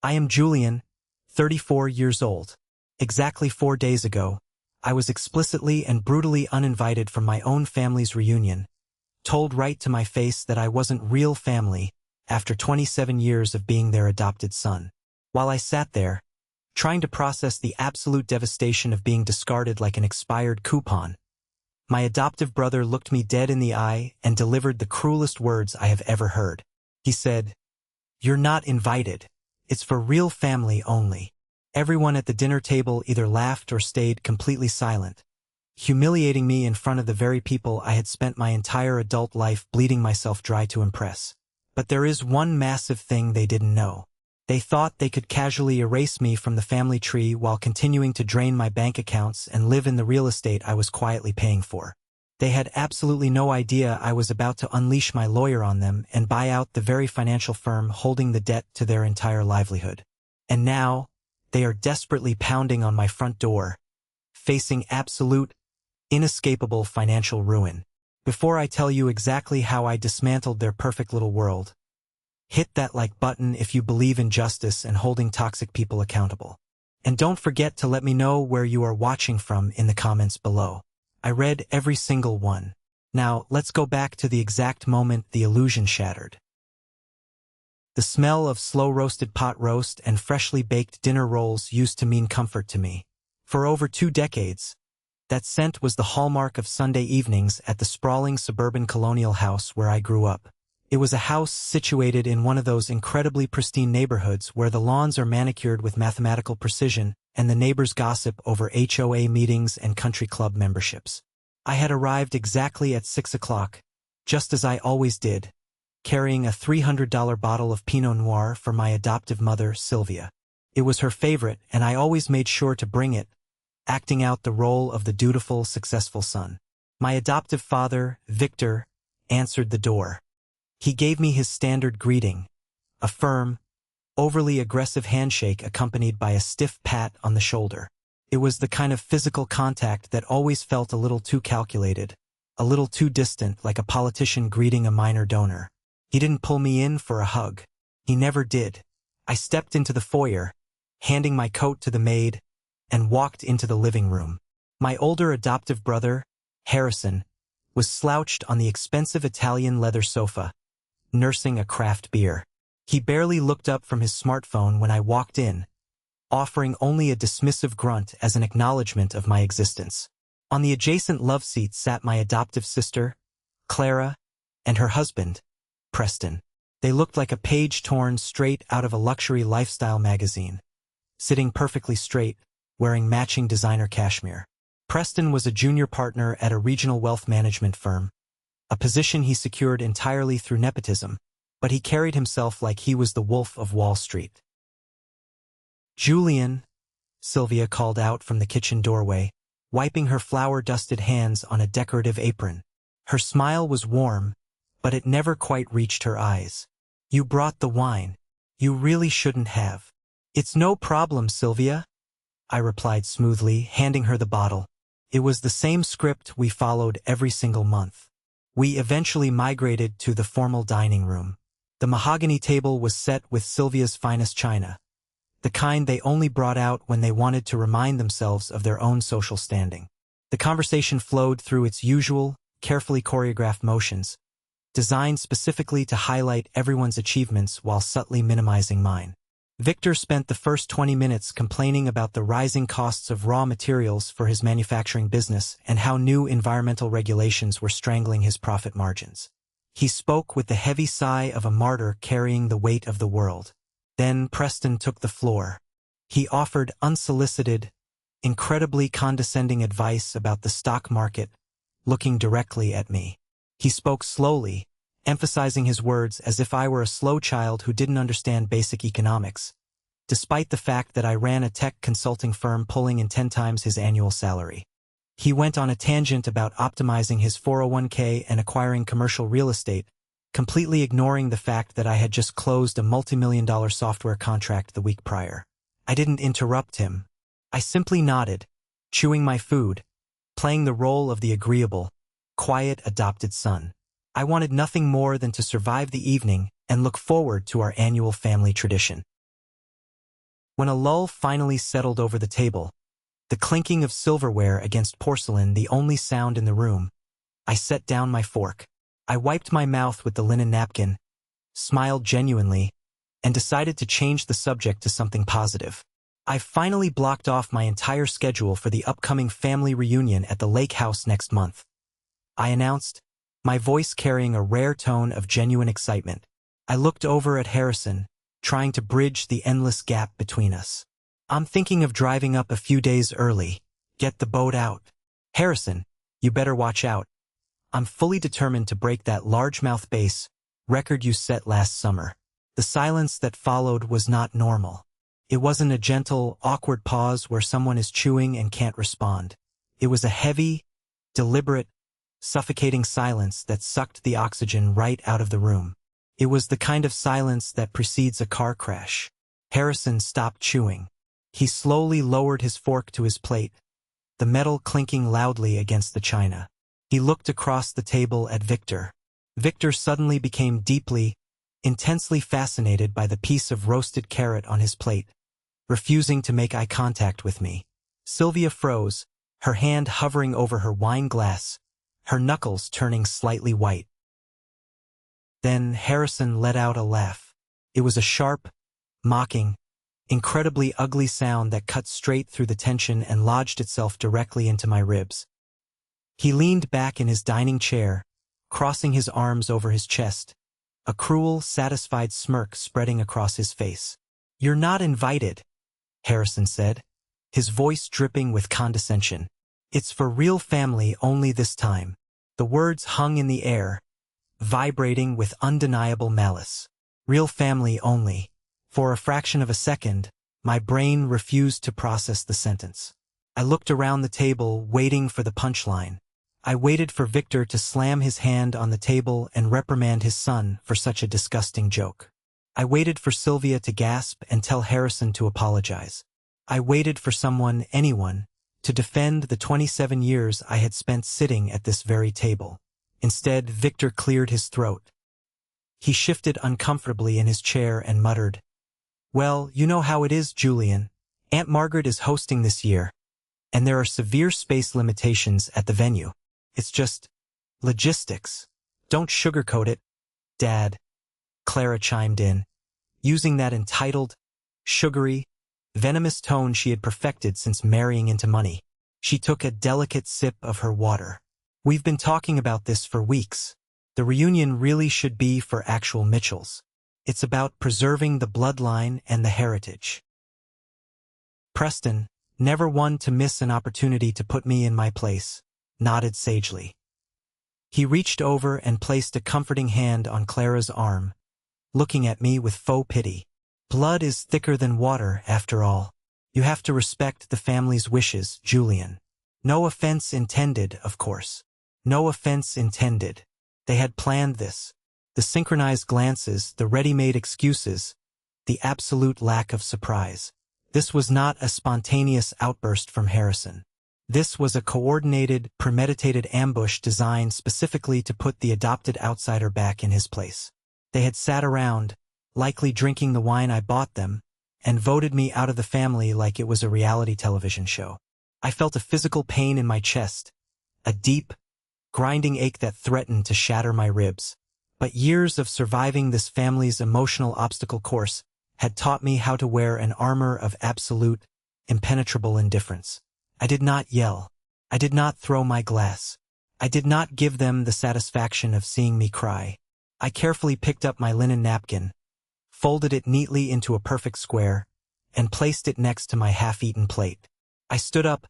I am Julian, 34 years old. Exactly 4 days ago, I was explicitly and brutally uninvited from my own family's reunion, told right to my face that I wasn't real family after 27 years of being their adopted son. While I sat there, trying to process the absolute devastation of being discarded like an expired coupon, my adoptive brother looked me dead in the eye and delivered the cruelest words I have ever heard. He said, "You're not invited. It's for real family only." Everyone at the dinner table either laughed or stayed completely silent, humiliating me in front of the very people I had spent my entire adult life bleeding myself dry to impress. But there is one massive thing they didn't know. They thought they could casually erase me from the family tree while continuing to drain my bank accounts and live in the real estate I was quietly paying for. They had absolutely no idea I was about to unleash my lawyer on them and buy out the very financial firm holding the debt to their entire livelihood. And now, they are desperately pounding on my front door, facing absolute, inescapable financial ruin. Before I tell you exactly how I dismantled their perfect little world, hit that like button if you believe in justice and holding toxic people accountable. And don't forget to let me know where you are watching from in the comments below. I read every single one. Now, let's go back to the exact moment the illusion shattered. The smell of slow-roasted pot roast and freshly baked dinner rolls used to mean comfort to me. For over 2 decades, that scent was the hallmark of Sunday evenings at the sprawling suburban colonial house where I grew up. It was a house situated in one of those incredibly pristine neighborhoods where the lawns are manicured with mathematical precision and the neighbors gossip over HOA meetings and country club memberships. I had arrived exactly at 6 o'clock, just as I always did, carrying a $300 bottle of Pinot Noir for my adoptive mother, Sylvia. It was her favorite, and I always made sure to bring it, acting out the role of the dutiful, successful son. My adoptive father, Victor, answered the door. He gave me his standard greeting, a firm, overly aggressive handshake accompanied by a stiff pat on the shoulder. It was the kind of physical contact that always felt a little too calculated, a little too distant, like a politician greeting a minor donor. He didn't pull me in for a hug. He never did. I stepped into the foyer, handing my coat to the maid, and walked into the living room. My older adoptive brother, Harrison, was slouched on the expensive Italian leather sofa, nursing a craft beer. He barely looked up from his smartphone when I walked in, offering only a dismissive grunt as an acknowledgement of my existence. On the adjacent love seat sat my adoptive sister, Clara, and her husband, Preston. They looked like a page torn straight out of a luxury lifestyle magazine, sitting perfectly straight, wearing matching designer cashmere. Preston was a junior partner at a regional wealth management firm, a position he secured entirely through nepotism, but he carried himself like he was the Wolf of Wall Street. "Julian," Sylvia called out from the kitchen doorway, wiping her flour-dusted hands on a decorative apron. Her smile was warm, but it never quite reached her eyes. "You brought the wine. You really shouldn't have." "It's no problem, Sylvia," I replied smoothly, handing her the bottle. It was the same script we followed every single month. We eventually migrated to the formal dining room. The mahogany table was set with Sylvia's finest china, the kind they only brought out when they wanted to remind themselves of their own social standing. The conversation flowed through its usual, carefully choreographed motions, designed specifically to highlight everyone's achievements while subtly minimizing mine. Victor spent the first 20 minutes complaining about the rising costs of raw materials for his manufacturing business and how new environmental regulations were strangling his profit margins. He spoke with the heavy sigh of a martyr carrying the weight of the world. Then Preston took the floor. He offered unsolicited, incredibly condescending advice about the stock market, looking directly at me. He spoke slowly, emphasizing his words as if I were a slow child who didn't understand basic economics, despite the fact that I ran a tech consulting firm pulling in 10 times his annual salary. He went on a tangent about optimizing his 401k and acquiring commercial real estate, completely ignoring the fact that I had just closed a multi-million-dollar software contract the week prior. I didn't interrupt him. I simply nodded, chewing my food, playing the role of the agreeable, quiet adopted son. I wanted nothing more than to survive the evening and look forward to our annual family tradition. When a lull finally settled over the table, the clinking of silverware against porcelain the only sound in the room, I set down my fork. I wiped my mouth with the linen napkin, smiled genuinely, and decided to change the subject to something positive. I finally blocked off my entire schedule for the upcoming family reunion at the lake house next month, I announced, my voice carrying a rare tone of genuine excitement. I looked over at Harrison, trying to bridge the endless gap between us. I'm thinking of driving up a few days early. Get the boat out. Harrison, you better watch out. I'm fully determined to break that largemouth bass record you set last summer. The silence that followed was not normal. It wasn't a gentle, awkward pause where someone is chewing and can't respond. It was a heavy, deliberate, suffocating silence that sucked the oxygen right out of the room. It was the kind of silence that precedes a car crash. Harrison stopped chewing. He slowly lowered his fork to his plate, the metal clinking loudly against the china. He looked across the table at Victor. Victor suddenly became deeply, intensely fascinated by the piece of roasted carrot on his plate, refusing to make eye contact with me. Sylvia froze, her hand hovering over her wine glass, her knuckles turning slightly white. Then Harrison let out a laugh. It was a sharp, mocking, incredibly ugly sound that cut straight through the tension and lodged itself directly into my ribs. He leaned back in his dining chair, crossing his arms over his chest, a cruel, satisfied smirk spreading across his face. "You're not invited," Harrison said, his voice dripping with condescension. "It's for real family only this time." The words hung in the air, vibrating with undeniable malice. Real family only. For a fraction of a second, my brain refused to process the sentence. I looked around the table, waiting for the punchline. I waited for Victor to slam his hand on the table and reprimand his son for such a disgusting joke. I waited for Sylvia to gasp and tell Harrison to apologize. I waited for someone, anyone, to defend the 27 years I had spent sitting at this very table. Instead, Victor cleared his throat. He shifted uncomfortably in his chair and muttered, "Well, you know how it is, Julian. Aunt Margaret is hosting this year, and there are severe space limitations at the venue. It's just logistics. Don't sugarcoat it, Dad," Clara chimed in, using that entitled, sugary, venomous tone she had perfected since marrying into money. She took a delicate sip of her water. "We've been talking about this for weeks. The reunion really should be for actual Mitchells. It's about preserving the bloodline and the heritage." Preston, never one to miss an opportunity to put me in my place, nodded sagely. He reached over and placed a comforting hand on Clara's arm, looking at me with faux pity. "Blood is thicker than water, after all. You have to respect the family's wishes, Julian. No offense intended, of course. No offense intended. They had planned this. The synchronized glances, the ready-made excuses, the absolute lack of surprise. This was not a spontaneous outburst from Harrison. This was a coordinated, premeditated ambush designed specifically to put the adopted outsider back in his place. They had sat around, likely drinking the wine I bought them, and voted me out of the family like it was a reality television show. I felt a physical pain in my chest, a deep, grinding ache that threatened to shatter my ribs. But years of surviving this family's emotional obstacle course had taught me how to wear an armor of absolute, impenetrable indifference. I did not yell. I did not throw my glass. I did not give them the satisfaction of seeing me cry. I carefully picked up my linen napkin, folded it neatly into a perfect square, and placed it next to my half-eaten plate. I stood up,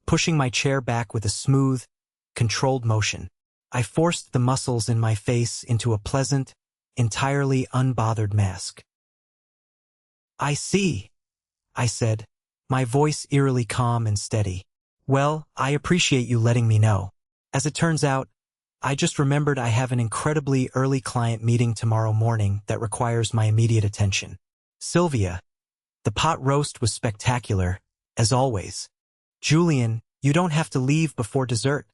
pushing my chair back with a smooth, controlled motion. I forced the muscles in my face into a pleasant, entirely unbothered mask. "I see," I said, my voice eerily calm and steady. "Well, I appreciate you letting me know. As it turns out, I just remembered I have an incredibly early client meeting tomorrow morning that requires my immediate attention. Sylvia, the pot roast was spectacular, as always. Julian, you don't have to leave before dessert,"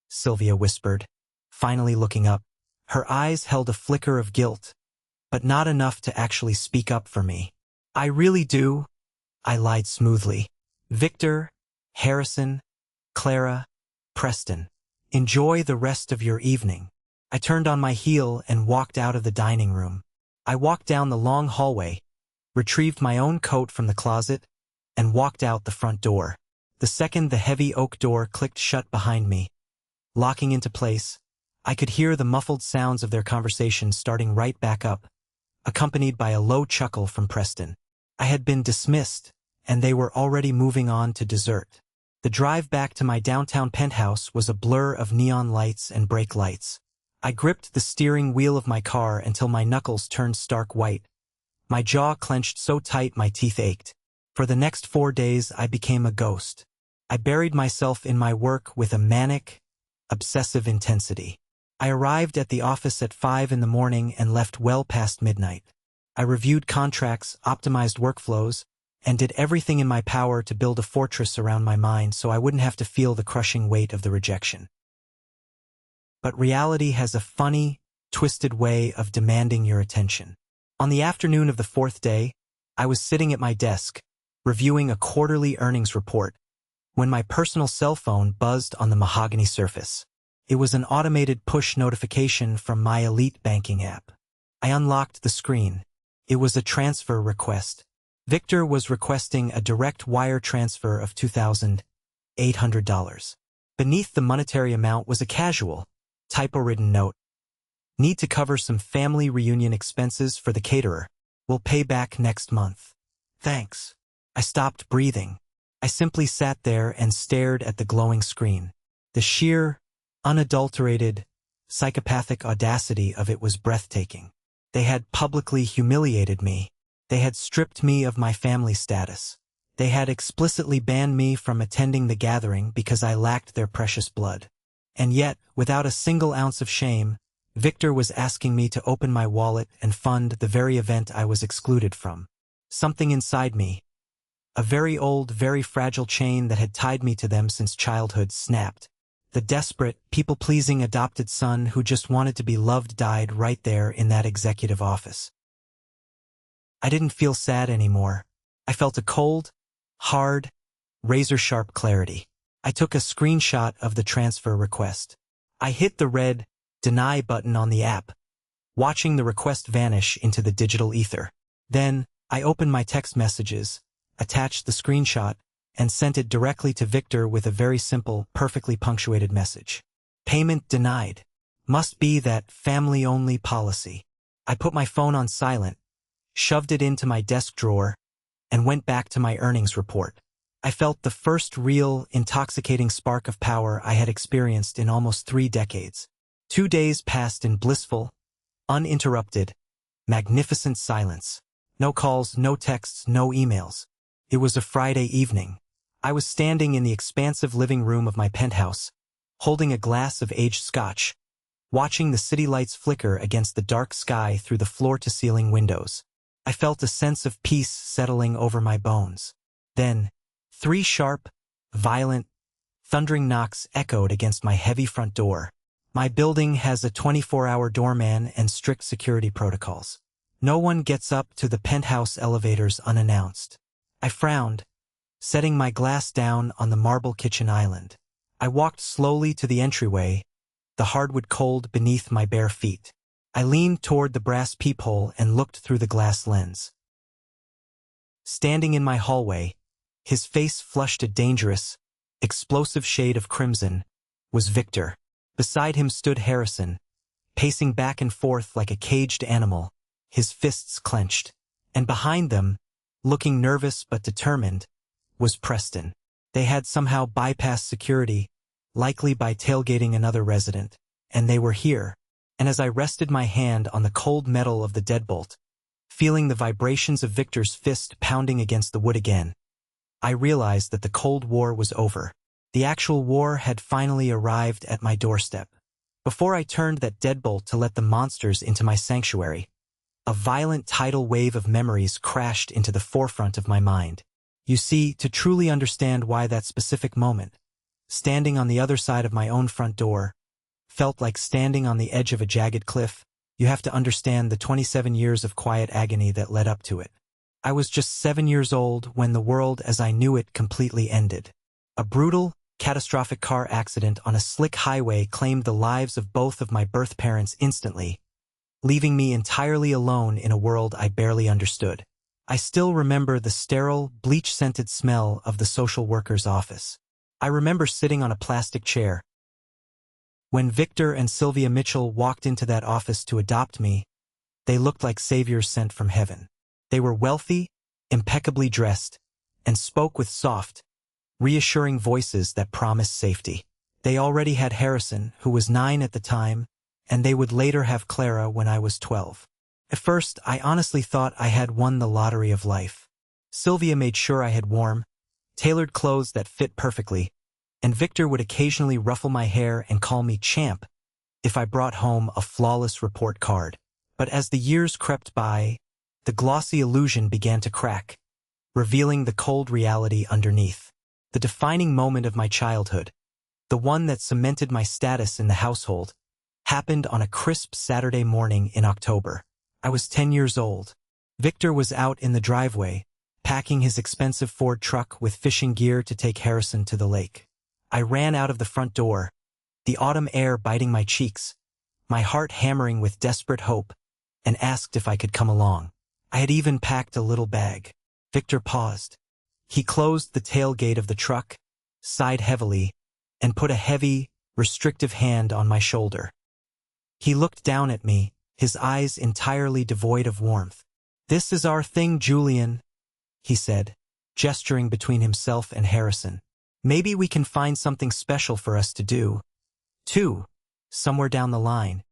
Sylvia whispered, finally looking up. Her eyes held a flicker of guilt, but not enough to actually speak up for me. "I really do," I lied smoothly. Victor, Harrison, Clara, Preston. Enjoy the rest of your evening. I turned on my heel and walked out of the dining room. I walked down the long hallway, retrieved my own coat from the closet, and walked out the front door. The second the heavy oak door clicked shut behind me, locking into place, I could hear the muffled sounds of their conversation starting right back up, accompanied by a low chuckle from Preston. I had been dismissed, and they were already moving on to dessert. The drive back to my downtown penthouse was a blur of neon lights and brake lights. I gripped the steering wheel of my car until my knuckles turned stark white. My jaw clenched so tight my teeth ached. For the next 4 days I became a ghost. I buried myself in my work with a manic, obsessive intensity. I arrived at the office at 5 in the morning and left well past midnight. I reviewed contracts, optimized workflows, and did everything in my power to build a fortress around my mind so I wouldn't have to feel the crushing weight of the rejection. But reality has a funny, twisted way of demanding your attention. On the afternoon of the 4th day, I was sitting at my desk, reviewing a quarterly earnings report, when my personal cell phone buzzed on the mahogany surface. It was an automated push notification from my Elite banking app. I unlocked the screen. It was a transfer request. Victor was requesting a direct wire transfer of $2,800. Beneath the monetary amount was a casual, typo-ridden note. Need to cover some family reunion expenses for the caterer. We'll pay back next month. Thanks. I stopped breathing. I simply sat there and stared at the glowing screen. The sheer, unadulterated, psychopathic audacity of it was breathtaking. They had publicly humiliated me. They had stripped me of my family status. They had explicitly banned me from attending the gathering because I lacked their precious blood. And yet, without a single ounce of shame, Victor was asking me to open my wallet and fund the very event I was excluded from. Something inside me, a very old, very fragile chain that had tied me to them since childhood, snapped. The desperate, people-pleasing adopted son who just wanted to be loved died right there in that executive office. I didn't feel sad anymore. I felt a cold, hard, razor-sharp clarity. I took a screenshot of the transfer request. I hit the red Deny button on the app, watching the request vanish into the digital ether. Then, I opened my text messages, attached the screenshot, and sent it directly to Victor with a very simple, perfectly punctuated message. Payment denied. Must be that family-only policy. I put my phone on silent, shoved it into my desk drawer, and went back to my earnings report. I felt the first real, intoxicating spark of power I had experienced in almost 3 decades. 2 days passed in blissful, uninterrupted, magnificent silence. No calls, no texts, no emails. It was a Friday evening. I was standing in the expansive living room of my penthouse, holding a glass of aged scotch, watching the city lights flicker against the dark sky through the floor-to-ceiling windows. I felt a sense of peace settling over my bones. Then, 3 sharp, violent, thundering knocks echoed against my heavy front door. My building has a 24-hour doorman and strict security protocols. No one gets up to the penthouse elevators unannounced. I frowned, setting my glass down on the marble kitchen island. I walked slowly to the entryway, the hardwood cold beneath my bare feet. I leaned toward the brass peephole and looked through the glass lens. Standing in my hallway, his face flushed a dangerous, explosive shade of crimson, was Victor. Beside him stood Harrison, pacing back and forth like a caged animal, his fists clenched. And behind them, looking nervous but determined, was Preston. They had somehow bypassed security, likely by tailgating another resident, and they were here. And as I rested my hand on the cold metal of the deadbolt, feeling the vibrations of Victor's fist pounding against the wood again, I realized that the Cold War was over. The actual war had finally arrived at my doorstep. Before I turned that deadbolt to let the monsters into my sanctuary, a violent tidal wave of memories crashed into the forefront of my mind. You see, to truly understand why that specific moment, standing on the other side of my own front door, felt like standing on the edge of a jagged cliff, you have to understand the 27 years of quiet agony that led up to it. I was just 7 years old when the world as I knew it completely ended. A brutal, catastrophic car accident on a slick highway claimed the lives of both of my birth parents instantly, leaving me entirely alone in a world I barely understood. I still remember the sterile, bleach-scented smell of the social worker's office. I remember sitting on a plastic chair. When Victor and Sylvia Mitchell walked into that office to adopt me, they looked like saviors sent from heaven. They were wealthy, impeccably dressed, and spoke with soft, reassuring voices that promised safety. They already had Harrison, who was 9 at the time, and they would later have Clara when I was 12. At first, I honestly thought I had won the lottery of life. Sylvia made sure I had warm, tailored clothes that fit perfectly, and Victor would occasionally ruffle my hair and call me champ if I brought home a flawless report card. But as the years crept by, the glossy illusion began to crack, revealing the cold reality underneath. The defining moment of my childhood, the one that cemented my status in the household, happened on a crisp Saturday morning in October. I was 10 years old. Victor was out in the driveway, packing his expensive Ford truck with fishing gear to take Harrison to the lake. I ran out of the front door, the autumn air biting my cheeks, my heart hammering with desperate hope, and asked if I could come along. I had even packed a little bag. Victor paused. He closed the tailgate of the truck, sighed heavily, and put a heavy, restrictive hand on my shoulder. He looked down at me, his eyes entirely devoid of warmth. "This is our thing, Julian," he said, gesturing between himself and Harrison. "Maybe we can find something special for us to do, too, somewhere down the line."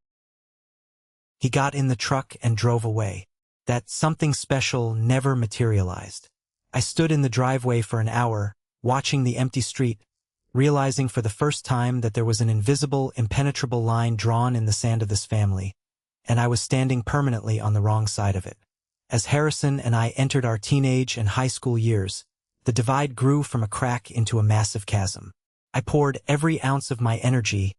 He got in the truck and drove away. That something special never materialized. I stood in the driveway for an hour, watching the empty street, realizing for the first time that there was an invisible, impenetrable line drawn in the sand of this family, and I was standing permanently on the wrong side of it. As Harrison and I entered our teenage and high school years, the divide grew from a crack into a massive chasm. I poured every ounce of my energy,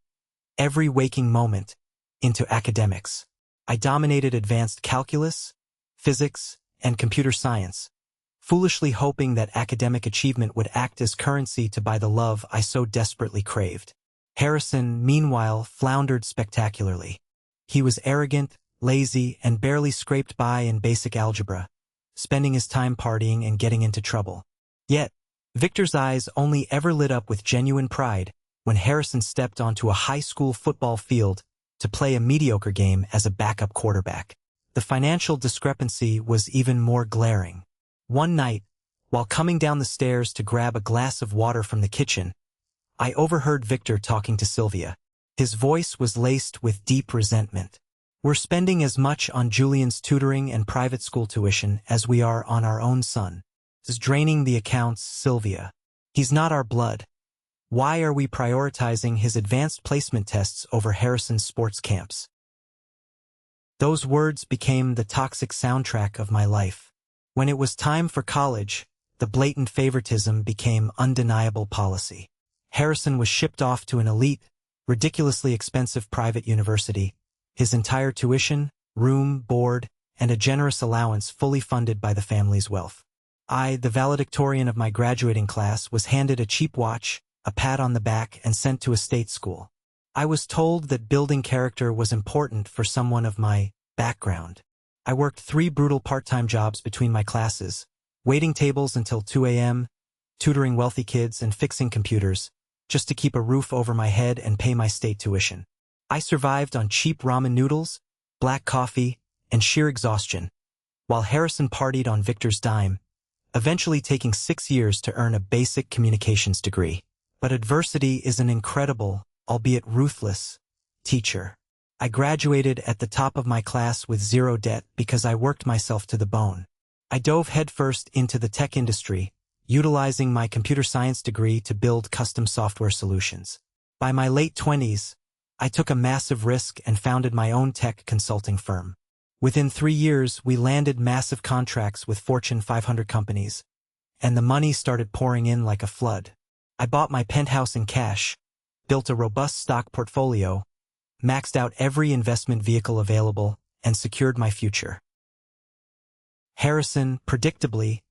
every waking moment, into academics. I dominated advanced calculus, physics, and computer science, foolishly hoping that academic achievement would act as currency to buy the love I so desperately craved. Harrison, meanwhile, floundered spectacularly. He was arrogant, lazy, and barely scraped by in basic algebra, spending his time partying and getting into trouble. Yet, Victor's eyes only ever lit up with genuine pride when Harrison stepped onto a high school football field to play a mediocre game as a backup quarterback. The financial discrepancy was even more glaring. One night, while coming down the stairs to grab a glass of water from the kitchen, I overheard Victor talking to Sylvia. His voice was laced with deep resentment. "We're spending as much on Julian's tutoring and private school tuition as we are on our own son. It's draining the accounts, Sylvia. He's not our blood. Why are we prioritizing his advanced placement tests over Harrison's sports camps?" Those words became the toxic soundtrack of my life. When it was time for college, the blatant favoritism became undeniable policy. Harrison was shipped off to an elite, ridiculously expensive private university, his entire tuition, room, board, and a generous allowance fully funded by the family's wealth. I, the valedictorian of my graduating class, was handed a cheap watch, a pat on the back, and sent to a state school. I was told that building character was important for someone of my background. I worked 3 brutal part-time jobs between my classes, waiting tables until 2 a.m., tutoring wealthy kids, and fixing computers, just to keep a roof over my head and pay my state tuition. I survived on cheap ramen noodles, black coffee, and sheer exhaustion, while Harrison partied on Victor's dime, eventually taking 6 years to earn a basic communications degree. But adversity is an incredible, albeit ruthless, teacher. I graduated at the top of my class with 0 debt because I worked myself to the bone. I dove headfirst into the tech industry, utilizing my computer science degree to build custom software solutions. By my late 20s, I took a massive risk and founded my own tech consulting firm. Within 3 years, we landed massive contracts with Fortune 500 companies, and the money started pouring in like a flood. I bought my penthouse in cash, built a robust stock portfolio, maxed out every investment vehicle available, and secured my future. Harrison, predictably,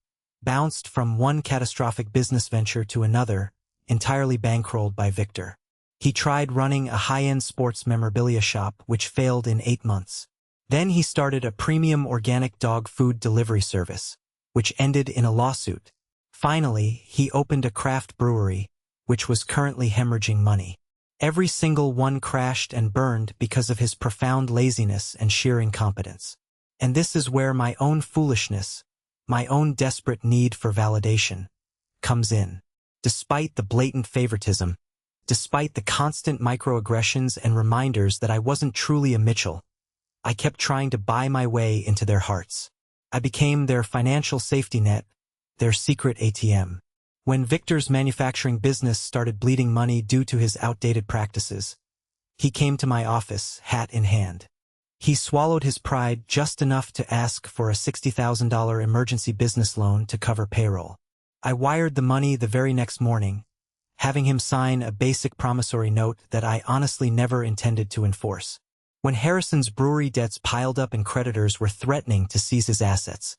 bounced from one catastrophic business venture to another, entirely bankrolled by Victor. He tried running a high-end sports memorabilia shop, which failed in 8 months. Then he started a premium organic dog food delivery service, which ended in a lawsuit. Finally, he opened a craft brewery, which was currently hemorrhaging money. Every single one crashed and burned because of his profound laziness and sheer incompetence. And this is where my own foolishness, my own desperate need for validation, comes in. Despite the blatant favoritism, despite the constant microaggressions and reminders that I wasn't truly a Mitchell, I kept trying to buy my way into their hearts. I became their financial safety net, their secret ATM. When Victor's manufacturing business started bleeding money due to his outdated practices, he came to my office, hat in hand. He swallowed his pride just enough to ask for a $60,000 emergency business loan to cover payroll. I wired the money the very next morning, having him sign a basic promissory note that I honestly never intended to enforce. When Harrison's brewery debts piled up and creditors were threatening to seize his assets,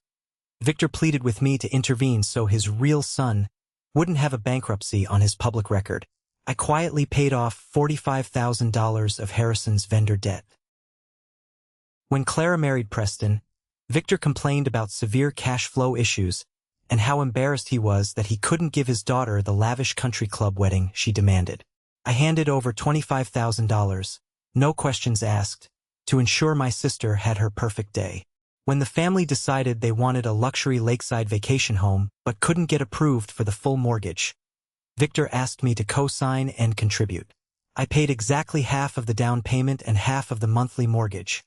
Victor pleaded with me to intervene so his real son wouldn't have a bankruptcy on his public record. I quietly paid off $45,000 of Harrison's vendor debt. When Clara married Preston, Victor complained about severe cash flow issues and how embarrassed he was that he couldn't give his daughter the lavish country club wedding she demanded. I handed over $25,000, no questions asked, to ensure my sister had her perfect day. When the family decided they wanted a luxury lakeside vacation home but couldn't get approved for the full mortgage, Victor asked me to co-sign and contribute. I paid exactly half of the down payment and half of the monthly mortgage,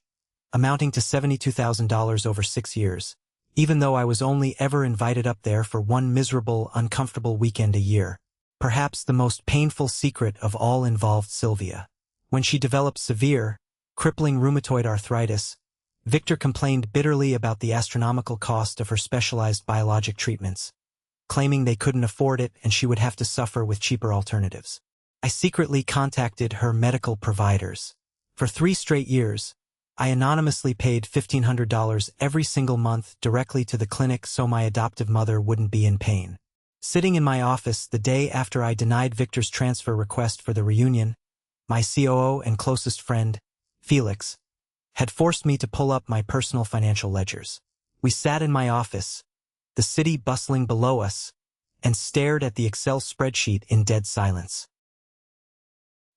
amounting to $72,000 over 6 years, even though I was only ever invited up there for one miserable, uncomfortable weekend a year. Perhaps the most painful secret of all involved Sylvia. When she developed severe, crippling rheumatoid arthritis, Victor complained bitterly about the astronomical cost of her specialized biologic treatments, claiming they couldn't afford it and she would have to suffer with cheaper alternatives. I secretly contacted her medical providers. For 3 straight years, I anonymously paid $1,500 every single month directly to the clinic so my adoptive mother wouldn't be in pain. Sitting in my office the day after I denied Victor's transfer request for the reunion, my COO and closest friend, Felix, had forced me to pull up my personal financial ledgers. We sat in my office, the city bustling below us, and stared at the Excel spreadsheet in dead silence.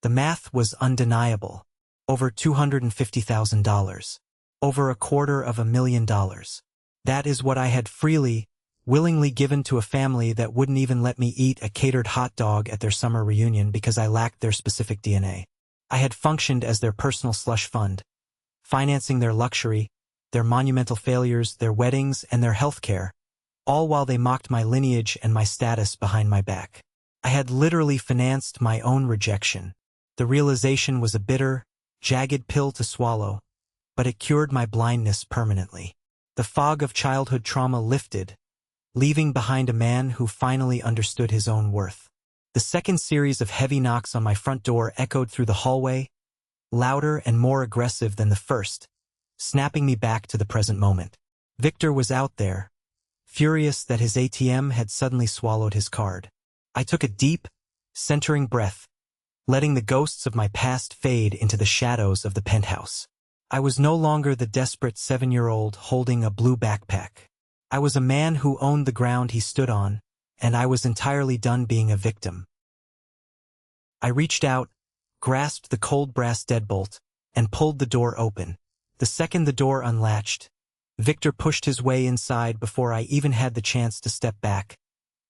The math was undeniable. Over $250,000. Over $250,000. That is what I had freely, willingly given to a family that wouldn't even let me eat a catered hot dog at their summer reunion because I lacked their specific DNA. I had functioned as their personal slush fund, financing their luxury, their monumental failures, their weddings, and their health care, all while they mocked my lineage and my status behind my back. I had literally financed my own rejection. The realization was a bitter, jagged pill to swallow, but it cured my blindness permanently. The fog of childhood trauma lifted, leaving behind a man who finally understood his own worth. The second series of heavy knocks on my front door echoed through the hallway, louder and more aggressive than the first, snapping me back to the present moment. Victor was out there, furious that his ATM had suddenly swallowed his card. I took a deep, centering breath, letting the ghosts of my past fade into the shadows of the penthouse. I was no longer the desperate 7-year-old holding a blue backpack. I was a man who owned the ground he stood on, and I was entirely done being a victim. I reached out, grasped the cold brass deadbolt, and pulled the door open. The second the door unlatched, Victor pushed his way inside before I even had the chance to step back,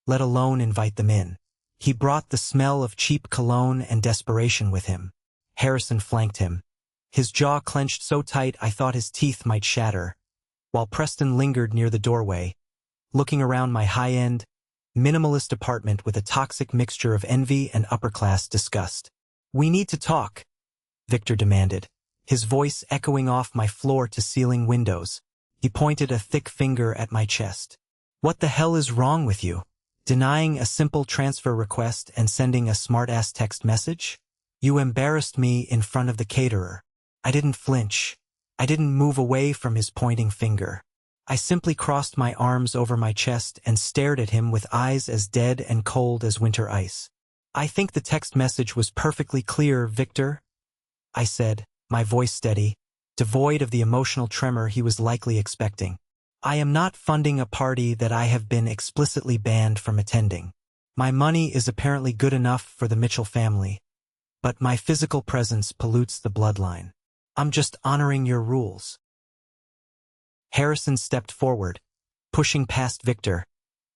let alone invite them in. He brought the smell of cheap cologne and desperation with him. Harrison flanked him. His jaw clenched so tight I thought his teeth might shatter, while Preston lingered near the doorway, looking around my high-end, minimalist apartment with a toxic mixture of envy and upper-class disgust. "We need to talk," Victor demanded, his voice echoing off my floor-to-ceiling windows. He pointed a thick finger at my chest. "What the hell is wrong with you? Denying a simple transfer request and sending a smart-ass text message? You embarrassed me in front of the caterer." I didn't flinch. I didn't move away from his pointing finger. I simply crossed my arms over my chest and stared at him with eyes as dead and cold as winter ice. I think the text message was perfectly clear, Victor, I said, my voice steady, devoid of the emotional tremor he was likely expecting. I am not funding a party that I have been explicitly banned from attending. My money is apparently good enough for the Mitchell family, but my physical presence pollutes the bloodline. I'm just honoring your rules. Harrison stepped forward, pushing past Victor,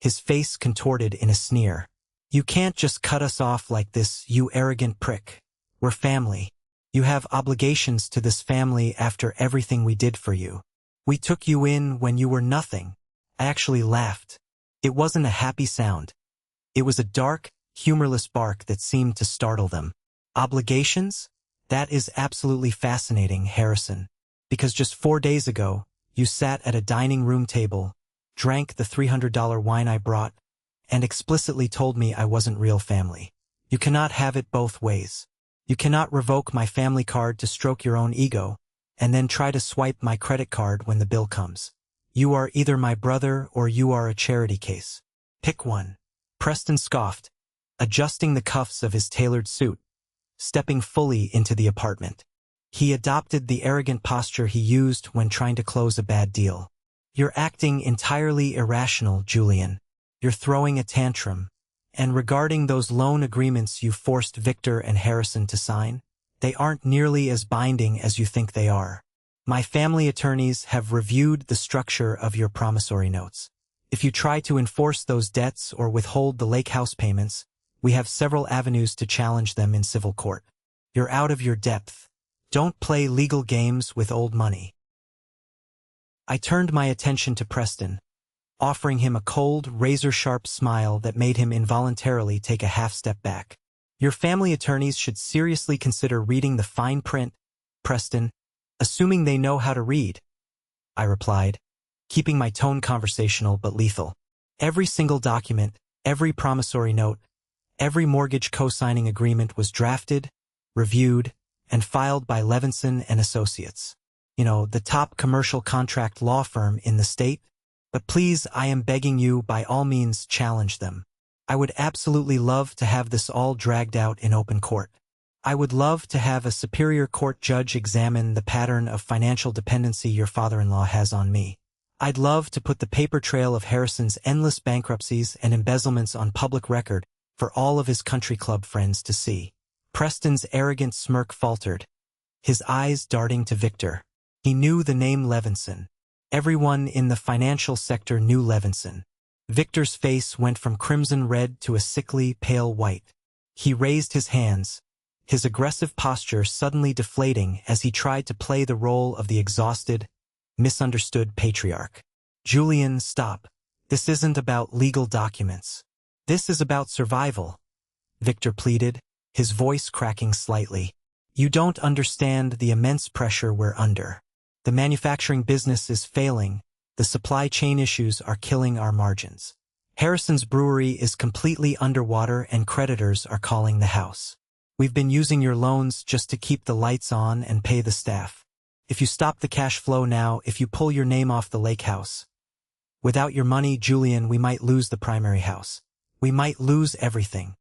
his face contorted in a sneer. You can't just cut us off like this, you arrogant prick. We're family. You have obligations to this family after everything we did for you. We took you in when you were nothing. I actually laughed. It wasn't a happy sound. It was a dark, humorless bark that seemed to startle them. Obligations? That is absolutely fascinating, Harrison. Because just 4 days ago, you sat at a dining room table, drank the $300 wine I brought, and explicitly told me I wasn't real family. You cannot have it both ways. You cannot revoke my family card to stroke your own ego, and then try to swipe my credit card when the bill comes. You are either my brother or you are a charity case. Pick one. Preston scoffed, adjusting the cuffs of his tailored suit, stepping fully into the apartment. He adopted the arrogant posture he used when trying to close a bad deal. You're acting entirely irrational, Julian. You're throwing a tantrum. And regarding those loan agreements you forced Victor and Harrison to sign, they aren't nearly as binding as you think they are. My family attorneys have reviewed the structure of your promissory notes. If you try to enforce those debts or withhold the lake house payments, we have several avenues to challenge them in civil court. You're out of your depth. Don't play legal games with old money. I turned my attention to Preston, offering him a cold, razor-sharp smile that made him involuntarily take a half-step back. Your family attorneys should seriously consider reading the fine print, Preston, assuming they know how to read, I replied, keeping my tone conversational but lethal. Every single document, every promissory note, every mortgage co-signing agreement was drafted, reviewed, and filed by Levinson and Associates. You know, the top commercial contract law firm in the state. But please, I am begging you, by all means, challenge them. I would absolutely love to have this all dragged out in open court. I would love to have a superior court judge examine the pattern of financial dependency your father-in-law has on me. I'd love to put the paper trail of Harrison's endless bankruptcies and embezzlements on public record for all of his country club friends to see. Preston's arrogant smirk faltered, his eyes darting to Victor. He knew the name Levinson. Everyone in the financial sector knew Levinson. Victor's face went from crimson red to a sickly, pale white. He raised his hands, his aggressive posture suddenly deflating as he tried to play the role of the exhausted, misunderstood patriarch. Julian, stop. This isn't about legal documents. This is about survival, Victor pleaded, his voice cracking slightly. You don't understand the immense pressure we're under. The manufacturing business is failing. The supply chain issues are killing our margins. Harrison's brewery is completely underwater and creditors are calling the house. We've been using your loans just to keep the lights on and pay the staff. If you stop the cash flow now, if you pull your name off the lake house. Without your money, Julian, we might lose the primary house. We might lose everything.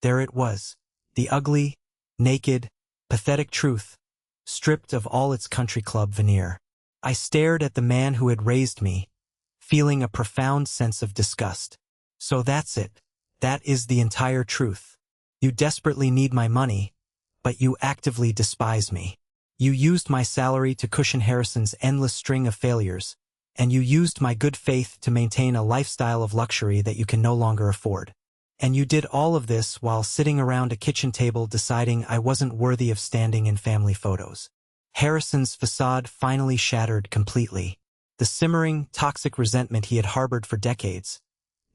There it was, the ugly, naked, pathetic truth, stripped of all its country club veneer. I stared at the man who had raised me, feeling a profound sense of disgust. So that's it. That is the entire truth. You desperately need my money, but you actively despise me. You used my salary to cushion Harrison's endless string of failures, and you used my good faith to maintain a lifestyle of luxury that you can no longer afford. And you did all of this while sitting around a kitchen table deciding I wasn't worthy of standing in family photos. Harrison's facade finally shattered completely. The simmering, toxic resentment he had harbored for decades,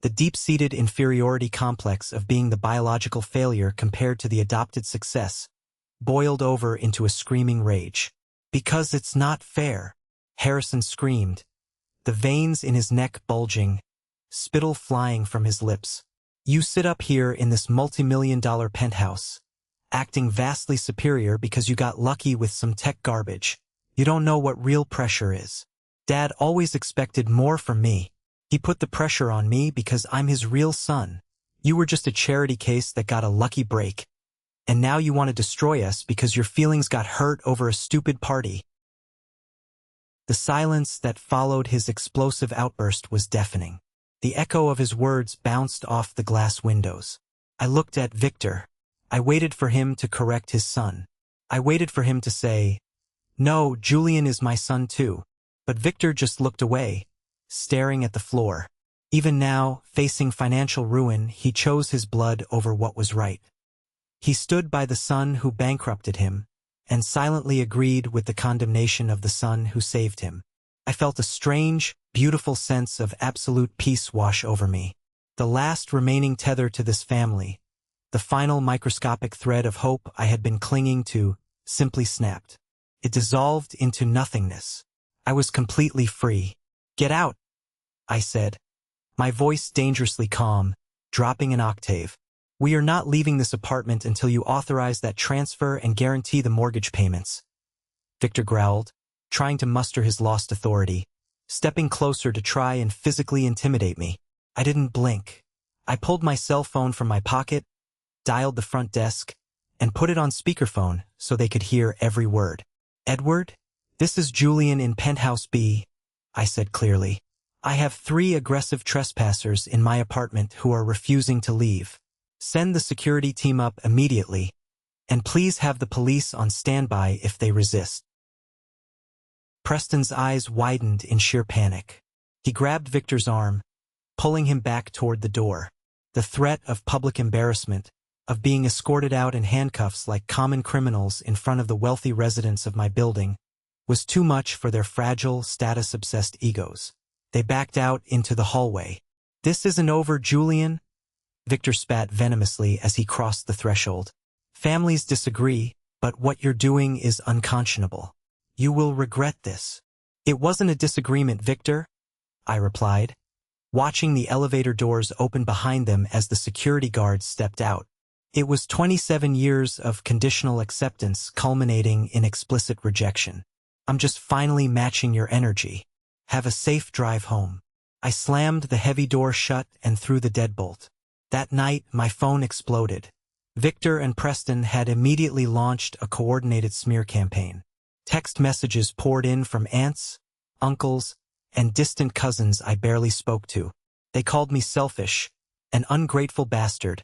the deep-seated inferiority complex of being the biological failure compared to the adopted success, boiled over into a screaming rage. Because it's not fair, Harrison screamed, the veins in his neck bulging, spittle flying from his lips. You sit up here in this multi-million-dollar penthouse, acting vastly superior because you got lucky with some tech garbage. You don't know what real pressure is. Dad always expected more from me. He put the pressure on me because I'm his real son. You were just a charity case that got a lucky break. And now you want to destroy us because your feelings got hurt over a stupid party. The silence that followed his explosive outburst was deafening. The echo of his words bounced off the glass windows. I looked at Victor. I waited for him to correct his son. I waited for him to say, "No, Julian is my son too." But Victor just looked away, staring at the floor. Even now, facing financial ruin, he chose his blood over what was right. He stood by the son who bankrupted him, and silently agreed with the condemnation of the son who saved him. I felt a strange, beautiful sense of absolute peace wash over me. The last remaining tether to this family, the final microscopic thread of hope I had been clinging to, simply snapped. It dissolved into nothingness. I was completely free. "Get out," I said, my voice dangerously calm, dropping an octave. "We are not leaving this apartment until you authorize that transfer and guarantee the mortgage payments." Victor growled, trying to muster his lost authority, stepping closer to try and physically intimidate me. I didn't blink. I pulled my cell phone from my pocket, dialed the front desk, and put it on speakerphone so they could hear every word. "Edward, this is Julian in Penthouse B," I said clearly. "I have 3 aggressive trespassers in my apartment who are refusing to leave. Send the security team up immediately, and please have the police on standby if they resist." Preston's eyes widened in sheer panic. He grabbed Victor's arm, pulling him back toward the door. The threat of public embarrassment, of being escorted out in handcuffs like common criminals in front of the wealthy residents of my building, was too much for their fragile, status-obsessed egos. They backed out into the hallway. "This isn't over, Julian," Victor spat venomously as he crossed the threshold. "Families disagree, but what you're doing is unconscionable. You will regret this." "It wasn't a disagreement, Victor," I replied, watching the elevator doors open behind them as the security guards stepped out. It was 27 years of conditional acceptance culminating in explicit rejection. "I'm just finally matching your energy. Have a safe drive home." I slammed the heavy door shut and threw the deadbolt. That night, my phone exploded. Victor and Preston had immediately launched a coordinated smear campaign. Text messages poured in from aunts, uncles, and distant cousins I barely spoke to. They called me selfish, an ungrateful bastard,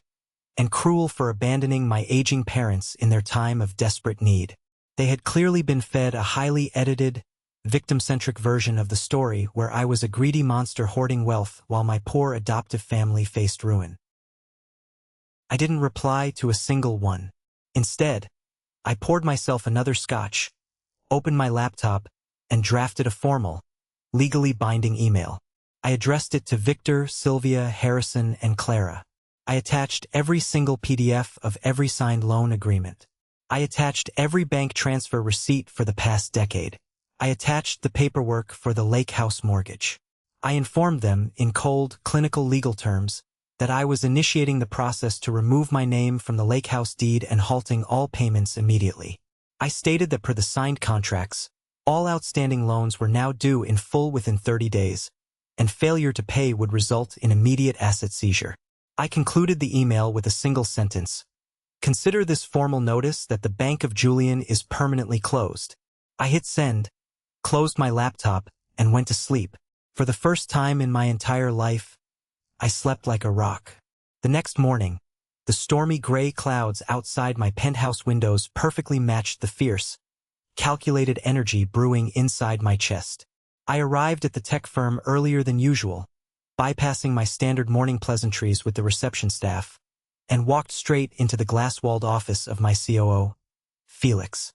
and cruel for abandoning my aging parents in their time of desperate need. They had clearly been fed a highly edited, victim-centric version of the story where I was a greedy monster hoarding wealth while my poor adoptive family faced ruin. I didn't reply to a single one. Instead, I poured myself another scotch, opened my laptop, and drafted a formal, legally binding email. I addressed it to Victor, Sylvia, Harrison, and Clara. I attached every single PDF of every signed loan agreement. I attached every bank transfer receipt for the past decade. I attached the paperwork for the Lake House mortgage. I informed them, in cold, clinical legal terms, that I was initiating the process to remove my name from the Lake House deed and halting all payments immediately. I stated that per the signed contracts, all outstanding loans were now due in full within 30 days, and failure to pay would result in immediate asset seizure. I concluded the email with a single sentence. "Consider this formal notice that the Bank of Julian is permanently closed." I hit send, closed my laptop, and went to sleep. For the first time in my entire life, I slept like a rock. The next morning, the stormy gray clouds outside my penthouse windows perfectly matched the fierce, calculated energy brewing inside my chest. I arrived at the tech firm earlier than usual, bypassing my standard morning pleasantries with the reception staff, and walked straight into the glass-walled office of my COO, Felix.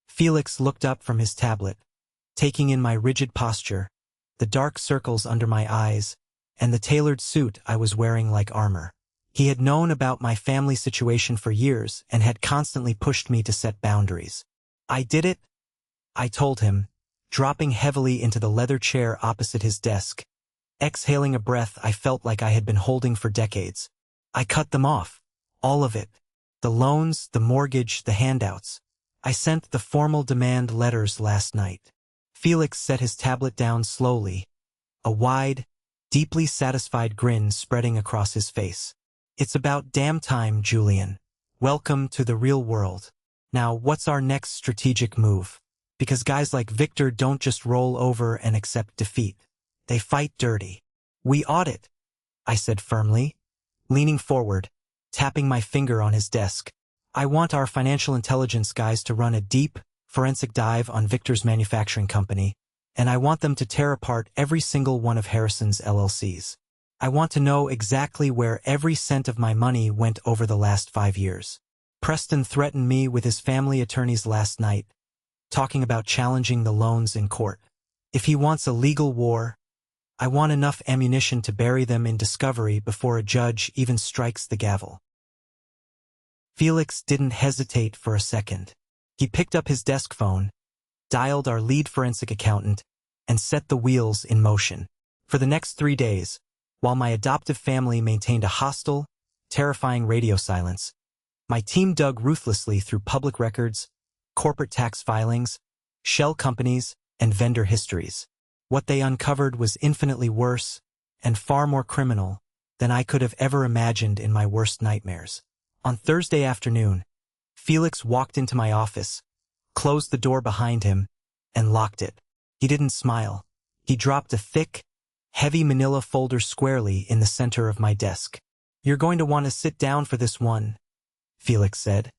Felix looked up from his tablet, taking in my rigid posture, the dark circles under my eyes, and the tailored suit I was wearing like armor. He had known about my family situation for years and had constantly pushed me to set boundaries. "I did it," I told him, dropping heavily into the leather chair opposite his desk, exhaling a breath I felt like I had been holding for decades. "I cut them off. All of it. The loans, the mortgage, the handouts. I sent the formal demand letters last night." Felix set his tablet down slowly, a wide, deeply satisfied grin spreading across his face. It's about damn time, Julian. Welcome to the real world. Now, what's our next strategic move? Because guys like Victor don't just roll over and accept defeat. They fight dirty. We audit, I said firmly, leaning forward, tapping my finger on his desk. I want our financial intelligence guys to run a deep, forensic dive on Victor's manufacturing company, and I want them to tear apart every single one of Harrison's LLCs. I want to know exactly where every cent of my money went over the last 5 years. Preston threatened me with his family attorneys last night, talking about challenging the loans in court. If he wants a legal war, I want enough ammunition to bury them in discovery before a judge even strikes the gavel. Felix didn't hesitate for a second. He picked up his desk phone, dialed our lead forensic accountant, and set the wheels in motion. For the next 3 days, while my adoptive family maintained a hostile, terrifying radio silence, my team dug ruthlessly through public records, corporate tax filings, shell companies, and vendor histories. What they uncovered was infinitely worse and far more criminal than I could have ever imagined in my worst nightmares. On Thursday afternoon, Felix walked into my office, closed the door behind him, and locked it. He didn't smile. He dropped a thick, heavy manila folder squarely in the center of my desk. "You're going to want to sit down for this one," Felix said,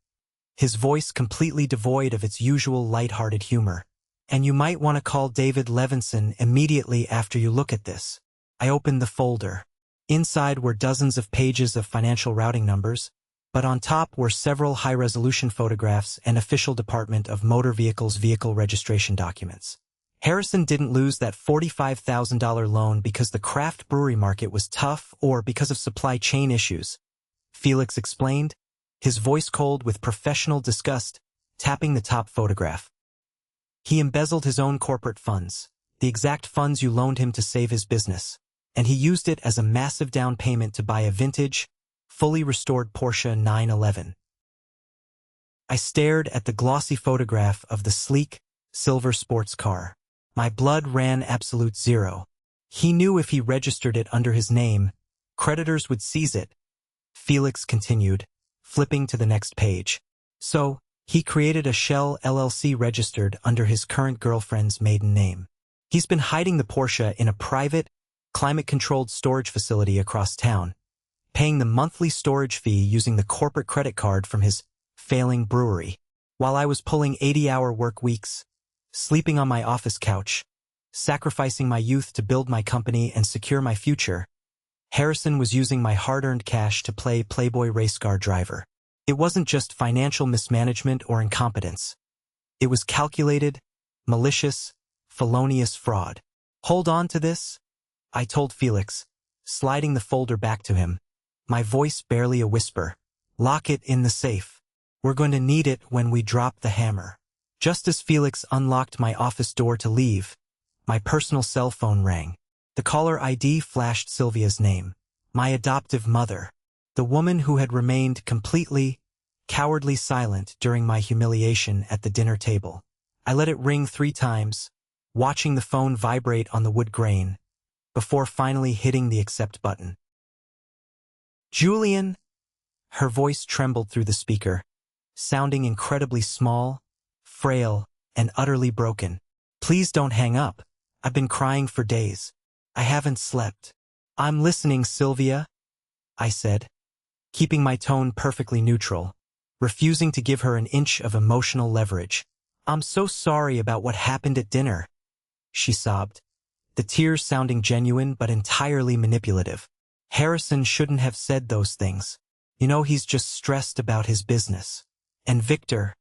his voice completely devoid of its usual light-hearted humor. "And you might want to call David Levinson immediately after you look at this." I opened the folder. Inside were dozens of pages of financial routing numbers, but on top were several high-resolution photographs and official Department of Motor Vehicles vehicle registration documents. Harrison didn't lose that $45,000 loan because the craft brewery market was tough or because of supply chain issues, Felix explained, his voice cold with professional disgust, tapping the top photograph. He embezzled his own corporate funds, the exact funds you loaned him to save his business, and he used it as a massive down payment to buy a vintage, fully restored Porsche 911. I stared at the glossy photograph of the sleek, silver sports car. My blood ran absolute zero. He knew if he registered it under his name, creditors would seize it. Felix continued, flipping to the next page. So, he created a shell LLC registered under his current girlfriend's maiden name. He's been hiding the Porsche in a private, climate-controlled storage facility across town, paying the monthly storage fee using the corporate credit card from his failing brewery. While I was pulling 80-hour work weeks, sleeping on my office couch, sacrificing my youth to build my company and secure my future, Harrison was using my hard-earned cash to play Playboy race car driver. It wasn't just financial mismanagement or incompetence. It was calculated, malicious, felonious fraud. "Hold on to this," I told Felix, sliding the folder back to him, my voice barely a whisper. "Lock it in the safe. We're going to need it when we drop the hammer." Just as Felix unlocked my office door to leave, my personal cell phone rang. The caller ID flashed Sylvia's name, my adoptive mother, the woman who had remained completely, cowardly silent during my humiliation at the dinner table. I let it ring 3 times, watching the phone vibrate on the wood grain, before finally hitting the accept button. "Julian," her voice trembled through the speaker, sounding incredibly small, frail, and utterly broken. "Please don't hang up. I've been crying for days. I haven't slept." "I'm listening, Sylvia," I said, keeping my tone perfectly neutral, refusing to give her an inch of emotional leverage. "I'm so sorry about what happened at dinner," she sobbed, the tears sounding genuine but entirely manipulative. "Harrison shouldn't have said those things. You know, he's just stressed about his business. And Victor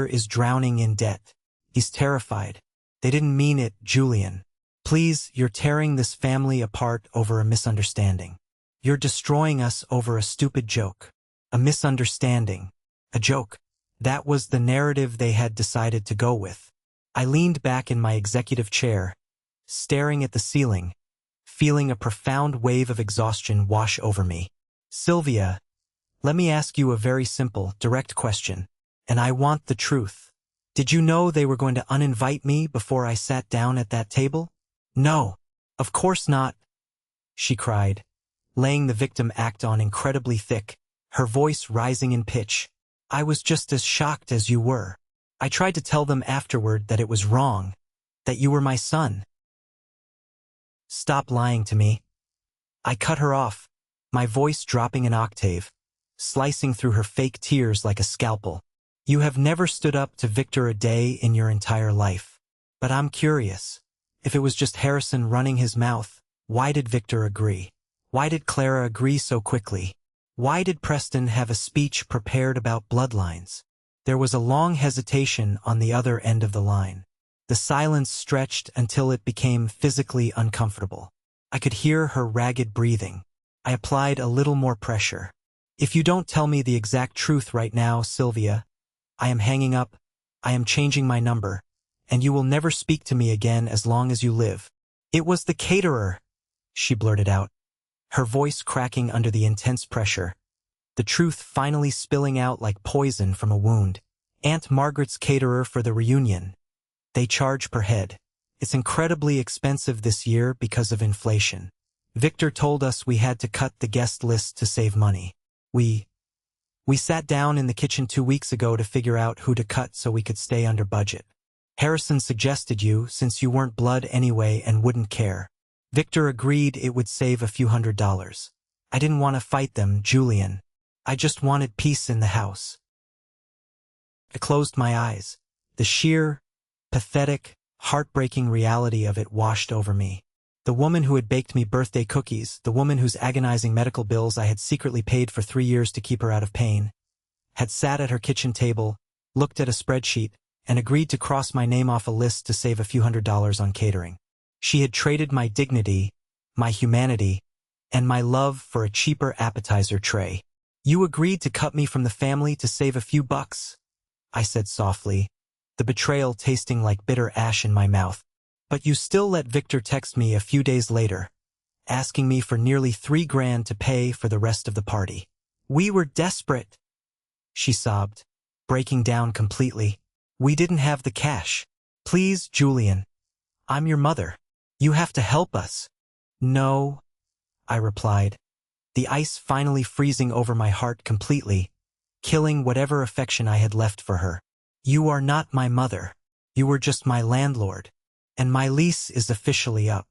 is drowning in debt. He's terrified. They didn't mean it, Julian. Please, you're tearing this family apart over a misunderstanding. You're destroying us over a stupid joke. A misunderstanding. A joke." That was the narrative they had decided to go with. I leaned back in my executive chair, staring at the ceiling, feeling a profound wave of exhaustion wash over me. "Sylvia, let me ask you a very simple, direct question, and I want the truth. Did you know they were going to uninvite me before I sat down at that table? No, of course not, she cried, laying the victim act on incredibly thick, her voice rising in pitch. I was just as shocked as you were. I tried to tell them afterward that it was wrong, that you were my son. Stop lying to me. I cut her off, my voice dropping an octave, slicing through her fake tears like a scalpel. You have never stood up to Victor a day in your entire life. But I'm curious. If it was just Harrison running his mouth, why did Victor agree? Why did Clara agree so quickly? Why did Preston have a speech prepared about bloodlines? There was a long hesitation on the other end of the line. The silence stretched until it became physically uncomfortable. I could hear her ragged breathing. I applied a little more pressure. If you don't tell me the exact truth right now, Sylvia, I am hanging up, I am changing my number, and you will never speak to me again as long as you live. It was the caterer, she blurted out, her voice cracking under the intense pressure, the truth finally spilling out like poison from a wound. Aunt Margaret's caterer for the reunion. They charge per head. It's incredibly expensive this year because of inflation. Victor told us we had to cut the guest list to save money. We sat down in the kitchen 2 weeks ago to figure out who to cut so we could stay under budget. Harrison suggested you since you weren't blood anyway and wouldn't care. Victor agreed it would save a few $100s. I didn't want to fight them, Julian. I just wanted peace in the house. I closed my eyes. The sheer, pathetic, heartbreaking reality of it washed over me. The woman who had baked me birthday cookies, the woman whose agonizing medical bills I had secretly paid for 3 years to keep her out of pain, had sat at her kitchen table, looked at a spreadsheet, and agreed to cross my name off a list to save a few $100s on catering. She had traded my dignity, my humanity, and my love for a cheaper appetizer tray. You agreed to cut me from the family to save a few bucks, I said softly, the betrayal tasting like bitter ash in my mouth. But you still let Victor text me a few days later, asking me for nearly $3,000 to pay for the rest of the party. We were desperate, she sobbed, breaking down completely. We didn't have the cash. Please, Julian. I'm your mother. You have to help us. No, I replied, the ice finally freezing over my heart completely, killing whatever affection I had left for her. You are not my mother. You were just my landlord. And my lease is officially up.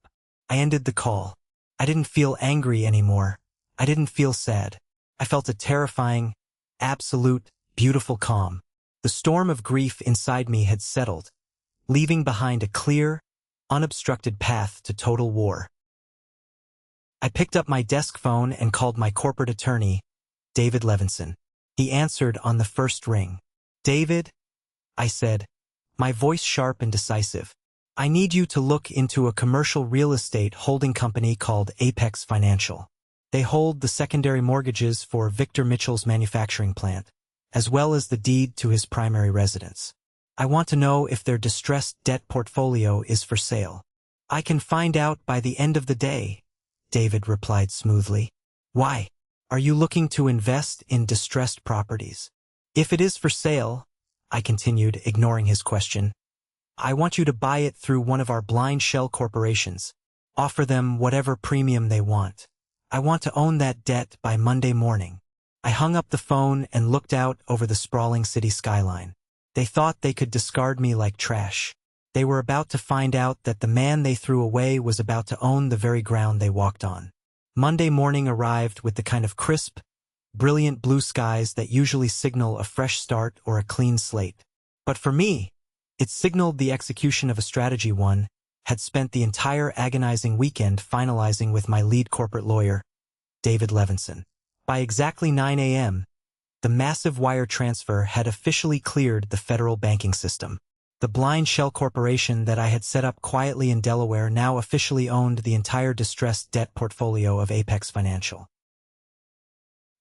I ended the call. I didn't feel angry anymore. I didn't feel sad. I felt a terrifying, absolute, beautiful calm. The storm of grief inside me had settled, leaving behind a clear, unobstructed path to total war. I picked up my desk phone and called my corporate attorney, David Levinson. He answered on the first ring. David, I said, my voice sharp and decisive. I need you to look into a commercial real estate holding company called Apex Financial. They hold the secondary mortgages for Victor Mitchell's manufacturing plant, as well as the deed to his primary residence. I want to know if their distressed debt portfolio is for sale. I can find out by the end of the day, David replied smoothly. Why? Are you looking to invest in distressed properties? If it is for sale, I continued, ignoring his question, I want you to buy it through one of our blind shell corporations. Offer them whatever premium they want. I want to own that debt by Monday morning. I hung up the phone and looked out over the sprawling city skyline. They thought they could discard me like trash. They were about to find out that the man they threw away was about to own the very ground they walked on. Monday morning arrived with the kind of crisp, brilliant blue skies that usually signal a fresh start or a clean slate. But for me, it signaled the execution of a strategy one had spent the entire agonizing weekend finalizing with my lead corporate lawyer, David Levinson. By exactly 9 a.m., the massive wire transfer had officially cleared the federal banking system. The blind shell corporation that I had set up quietly in Delaware now officially owned the entire distressed debt portfolio of Apex Financial.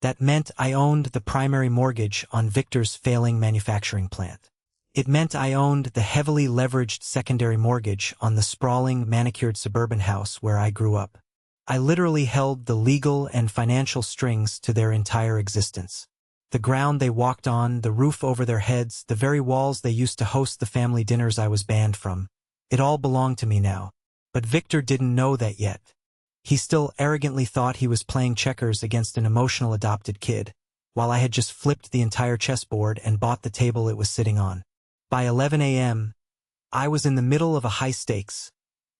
That meant I owned the primary mortgage on Victor's failing manufacturing plant. It meant I owned the heavily leveraged secondary mortgage on the sprawling, manicured suburban house where I grew up. I literally held the legal and financial strings to their entire existence. The ground they walked on, the roof over their heads, the very walls they used to host the family dinners I was banned from. It all belonged to me now. But Victor didn't know that yet. He still arrogantly thought he was playing checkers against an emotional adopted kid, while I had just flipped the entire chessboard and bought the table it was sitting on. By 11 a.m., I was in the middle of a high-stakes,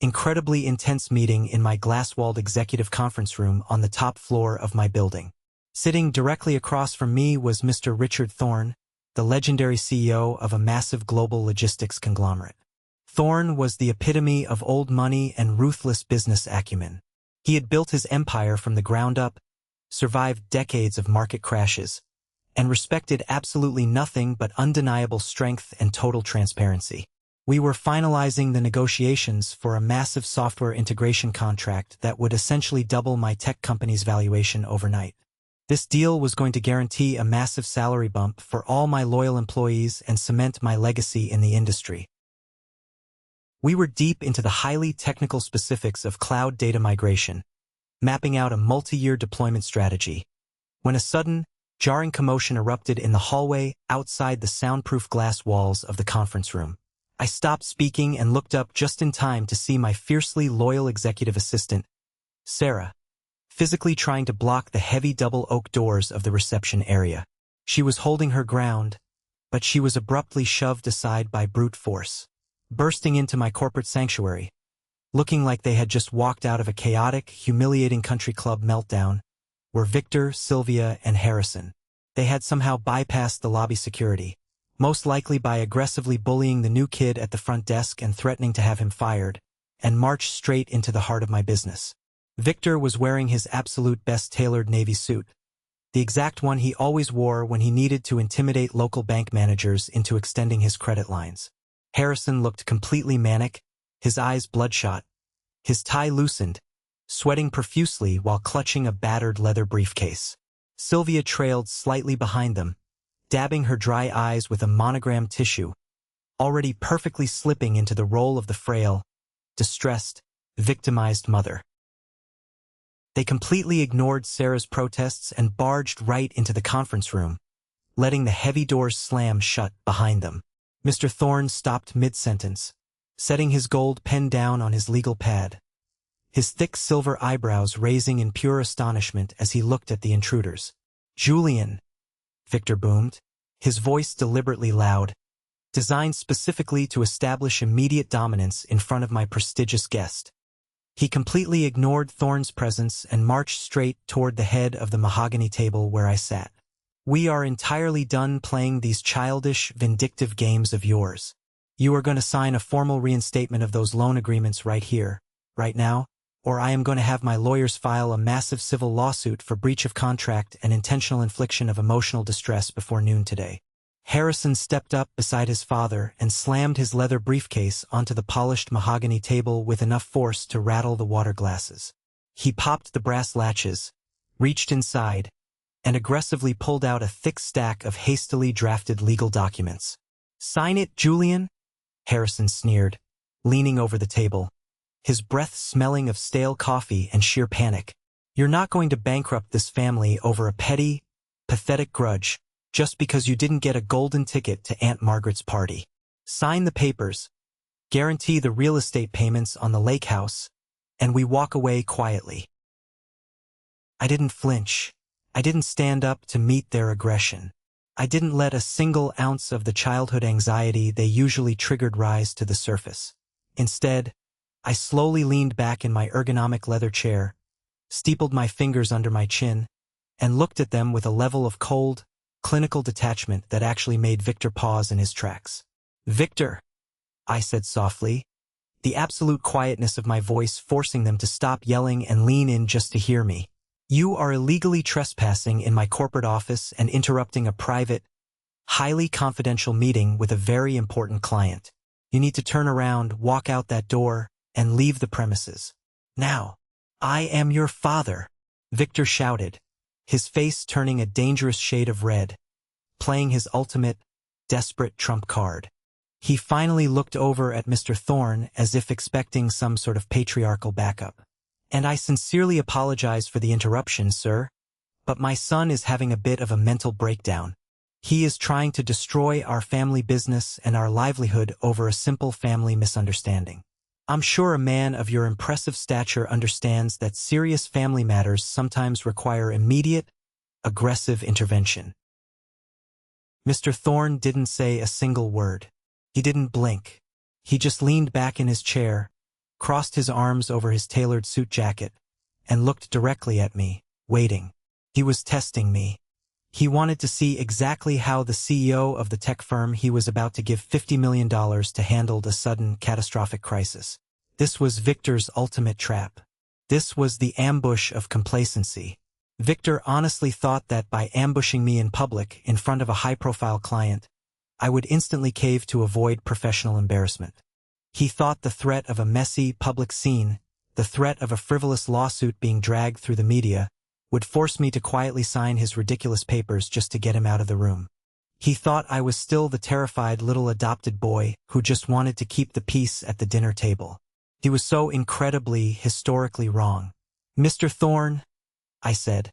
incredibly intense meeting in my glass-walled executive conference room on the top floor of my building. Sitting directly across from me was Mr. Richard Thorne, the legendary CEO of a massive global logistics conglomerate. Thorne was the epitome of old money and ruthless business acumen. He had built his empire from the ground up, survived decades of market crashes, and respected absolutely nothing but undeniable strength and total transparency. We were finalizing the negotiations for a massive software integration contract that would essentially double my tech company's valuation overnight. This deal was going to guarantee a massive salary bump for all my loyal employees and cement my legacy in the industry. We were deep into the highly technical specifics of cloud data migration, mapping out a multi-year deployment strategy, when a sudden, jarring commotion erupted in the hallway outside the soundproof glass walls of the conference room. I stopped speaking and looked up just in time to see my fiercely loyal executive assistant, Sarah, physically trying to block the heavy double oak doors of the reception area. She was holding her ground, but she was abruptly shoved aside by brute force, bursting into my corporate sanctuary, looking like they had just walked out of a chaotic, humiliating country club meltdown, were Victor, Sylvia, and Harrison. They had somehow bypassed the lobby security, most likely by aggressively bullying the new kid at the front desk and threatening to have him fired, and marched straight into the heart of my business. Victor was wearing his absolute best tailored navy suit, the exact one he always wore when he needed to intimidate local bank managers into extending his credit lines. Harrison looked completely manic, his eyes bloodshot, his tie loosened, sweating profusely while clutching a battered leather briefcase. Sylvia trailed slightly behind them, dabbing her dry eyes with a monogrammed tissue, already perfectly slipping into the role of the frail, distressed, victimized mother. They completely ignored Sarah's protests and barged right into the conference room, letting the heavy doors slam shut behind them. Mr. Thorne stopped mid-sentence, setting his gold pen down on his legal pad, his thick silver eyebrows raising in pure astonishment as he looked at the intruders. "Julian," Victor boomed, his voice deliberately loud, designed specifically to establish immediate dominance in front of my prestigious guest. He completely ignored Thorne's presence and marched straight toward the head of the mahogany table where I sat. "We are entirely done playing these childish, vindictive games of yours. You are going to sign a formal reinstatement of those loan agreements right here, right now, or I am going to have my lawyers file a massive civil lawsuit for breach of contract and intentional infliction of emotional distress before noon today." Harrison stepped up beside his father and slammed his leather briefcase onto the polished mahogany table with enough force to rattle the water glasses. He popped the brass latches, reached inside, and aggressively pulled out a thick stack of hastily drafted legal documents. "Sign it, Julian," Harrison sneered, leaning over the table, his breath smelling of stale coffee and sheer panic. "You're not going to bankrupt this family over a petty, pathetic grudge, just because you didn't get a golden ticket to Aunt Margaret's party. Sign the papers, guarantee the real estate payments on the lake house, and we walk away quietly." I didn't flinch. I didn't stand up to meet their aggression. I didn't let a single ounce of the childhood anxiety they usually triggered rise to the surface. Instead, I slowly leaned back in my ergonomic leather chair, steepled my fingers under my chin, and looked at them with a level of cold, clinical detachment that actually made Victor pause in his tracks. "Victor," I said softly, the absolute quietness of my voice forcing them to stop yelling and lean in just to hear me. "You are illegally trespassing in my corporate office and interrupting a private, highly confidential meeting with a very important client. You need to turn around, walk out that door, and leave the premises. Now." "I am your father," Victor shouted, his face turning a dangerous shade of red, playing his ultimate, desperate trump card. He finally looked over at Mr. Thorne as if expecting some sort of patriarchal backup. "And I sincerely apologize for the interruption, sir, But my son is having a bit of a mental breakdown. He is trying to destroy our family business and our livelihood over a simple family misunderstanding. I'm sure a man of your impressive stature understands that serious family matters sometimes require immediate, aggressive intervention." Mr. Thorne didn't say a single word. He didn't blink. He just leaned back in his chair, crossed his arms over his tailored suit jacket, and looked directly at me, waiting. He was testing me. He wanted to see exactly how the CEO of the tech firm he was about to give $50 million to handled a sudden, catastrophic crisis. This was Victor's ultimate trap. This was the ambush of complacency. Victor honestly thought that by ambushing me in public in front of a high-profile client, I would instantly cave to avoid professional embarrassment. He thought the threat of a messy, public scene, the threat of a frivolous lawsuit being dragged through the media, would force me to quietly sign his ridiculous papers just to get him out of the room. He thought I was still the terrified little adopted boy who just wanted to keep the peace at the dinner table. He was so incredibly, historically wrong. "Mr. Thorne," I said,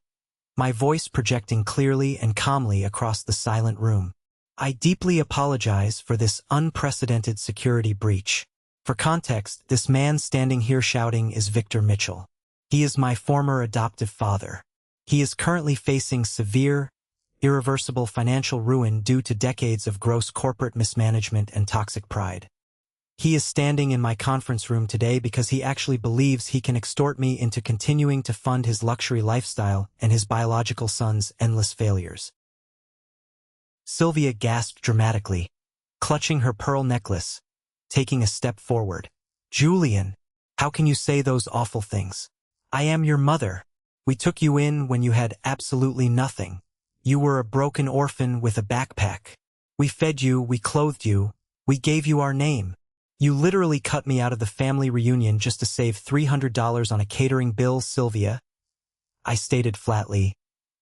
my voice projecting clearly and calmly across the silent room, "I deeply apologize for this unprecedented security breach. For context, this man standing here shouting is Victor Mitchell. He is my former adoptive father. He is currently facing severe, irreversible financial ruin due to decades of gross corporate mismanagement and toxic pride. He is standing in my conference room today because he actually believes he can extort me into continuing to fund his luxury lifestyle and his biological son's endless failures." Sylvia gasped dramatically, clutching her pearl necklace, taking a step forward. "Julian, how can you say those awful things? I am your mother. We took you in when you had absolutely nothing. You were a broken orphan with a backpack. We fed you, we clothed you, we gave you our name. You literally cut me out of the family reunion just to save $300 on a catering bill, Sylvia," I stated flatly,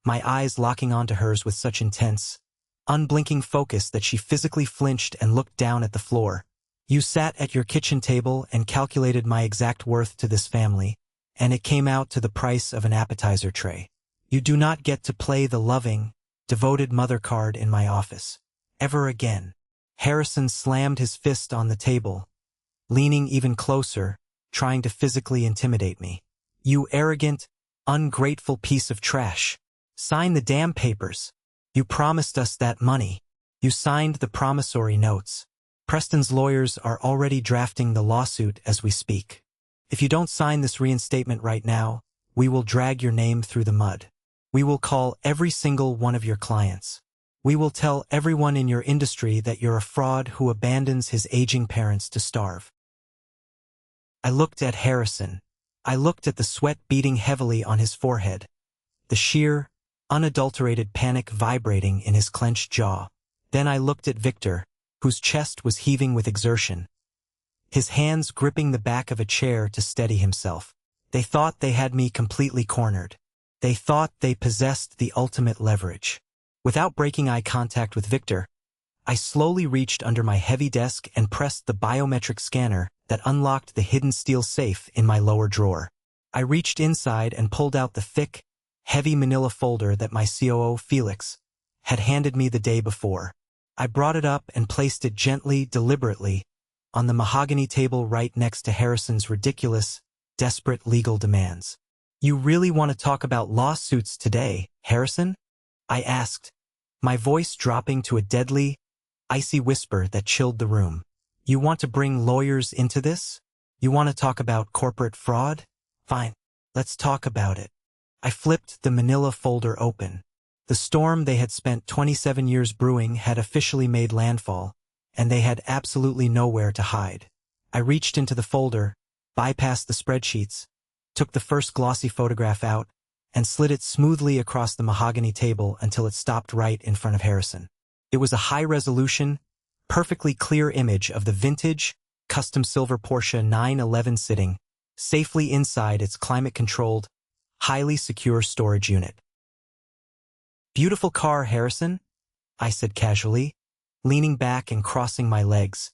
my eyes locking onto hers with such intense, unblinking focus that she physically flinched and looked down at the floor. "You sat at your kitchen table and calculated my exact worth to this family, and it came out to the price of an appetizer tray. You do not get to play the loving, devoted mother card in my office. Ever again." Harrison slammed his fist on the table, leaning even closer, trying to physically intimidate me. "You arrogant, ungrateful piece of trash. Sign the damn papers. You promised us that money. You signed the promissory notes. Preston's lawyers are already drafting the lawsuit as we speak. If you don't sign this reinstatement right now, we will drag your name through the mud. We will call every single one of your clients. We will tell everyone in your industry that you're a fraud who abandons his aging parents to starve." I looked at Harrison. I looked at the sweat beating heavily on his forehead, the sheer, unadulterated panic vibrating in his clenched jaw. Then I looked at Victor, whose chest was heaving with exertion, his hands gripping the back of a chair to steady himself. They thought they had me completely cornered. They thought they possessed the ultimate leverage. Without breaking eye contact with Victor, I slowly reached under my heavy desk and pressed the biometric scanner that unlocked the hidden steel safe in my lower drawer. I reached inside and pulled out the thick, heavy manila folder that my COO, Felix, had handed me the day before. I brought it up and placed it gently, deliberately, on the mahogany table right next to Harrison's ridiculous, desperate legal demands. "You really want to talk about lawsuits today, Harrison?" I asked, my voice dropping to a deadly, icy whisper that chilled the room. "You want to bring lawyers into this? You want to talk about corporate fraud? Fine, let's talk about it." I flipped the manila folder open. The storm they had spent 27 years brewing had officially made landfall, and they had absolutely nowhere to hide. I reached into the folder, bypassed the spreadsheets, took the first glossy photograph out, and slid it smoothly across the mahogany table until it stopped right in front of Harrison. It was a high-resolution, perfectly clear image of the vintage, custom silver Porsche 911 sitting safely inside its climate-controlled, highly secure storage unit. "Beautiful car, Harrison," I said casually, leaning back and crossing my legs,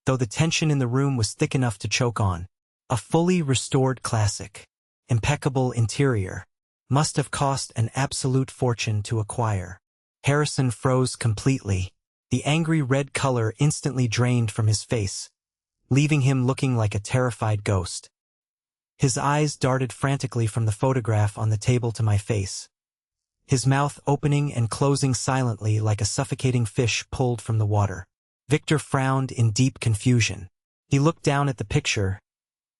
though the tension in the room was thick enough to choke on. "A fully restored classic. Impeccable interior. Must have cost an absolute fortune to acquire. Harrison froze completely. The angry red color instantly drained from his face, leaving him looking like a terrified ghost. His eyes darted frantically from the photograph on the table to my face, his mouth opening and closing silently like a suffocating fish pulled from the water. Victor frowned in deep confusion. He looked down at the picture,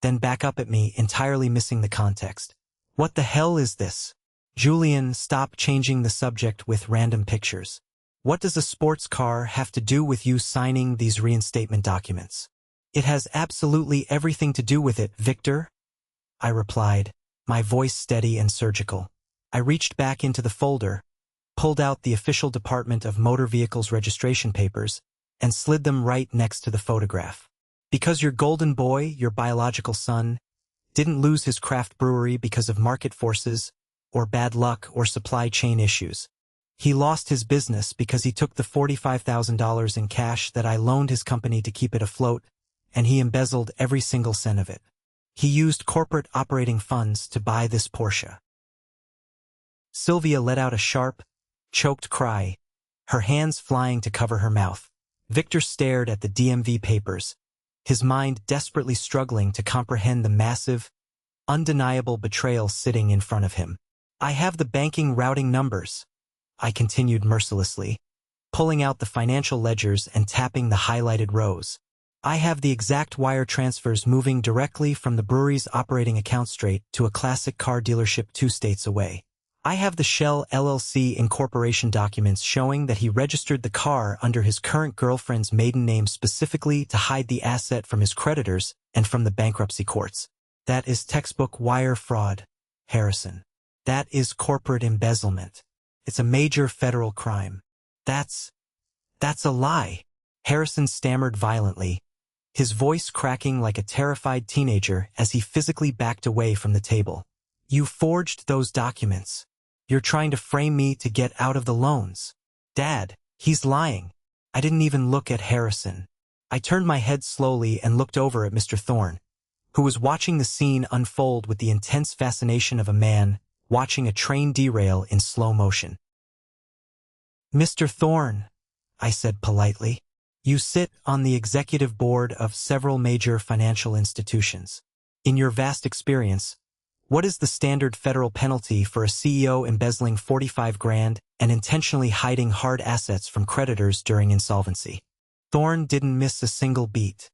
then back up at me, entirely missing the context. What the hell is this? Julian, stop changing the subject with random pictures. What does a sports car have to do with you signing these reinstatement documents? It has absolutely everything to do with it, Victor, I replied, my voice steady and surgical. I reached back into the folder, pulled out the official Department of Motor Vehicles registration papers, and slid them right next to the photograph. Because your golden boy, your biological son, didn't lose his craft brewery because of market forces, or bad luck, or supply chain issues. He lost his business because he took the $45,000 in cash that I loaned his company to keep it afloat, and he embezzled every single cent of it. He used corporate operating funds to buy this Porsche. Sylvia let out a sharp, choked cry, her hands flying to cover her mouth. Victor stared at the DMV papers, his mind desperately struggling to comprehend the massive, undeniable betrayal sitting in front of him. I have the banking routing numbers, I continued mercilessly, pulling out the financial ledgers and tapping the highlighted rows. I have the exact wire transfers moving directly from the brewery's operating account straight to a classic car dealership 2 states away. I have the Shell LLC incorporation documents showing that he registered the car under his current girlfriend's maiden name specifically to hide the asset from his creditors and from the bankruptcy courts. That is textbook wire fraud, Harrison. That is corporate embezzlement. It's a major federal crime. That's a lie. Harrison stammered violently, his voice cracking like a terrified teenager as he physically backed away from the table. You forged those documents. You're trying to frame me to get out of the loans. Dad, he's lying. I didn't even look at Harrison. I turned my head slowly and looked over at Mr. Thorne, who was watching the scene unfold with the intense fascination of a man watching a train derail in slow motion. Mr. Thorne, I said politely, you sit on the executive board of several major financial institutions. In your vast experience, what is the standard federal penalty for a CEO embezzling 45 grand and intentionally hiding hard assets from creditors during insolvency? Thorne didn't miss a single beat.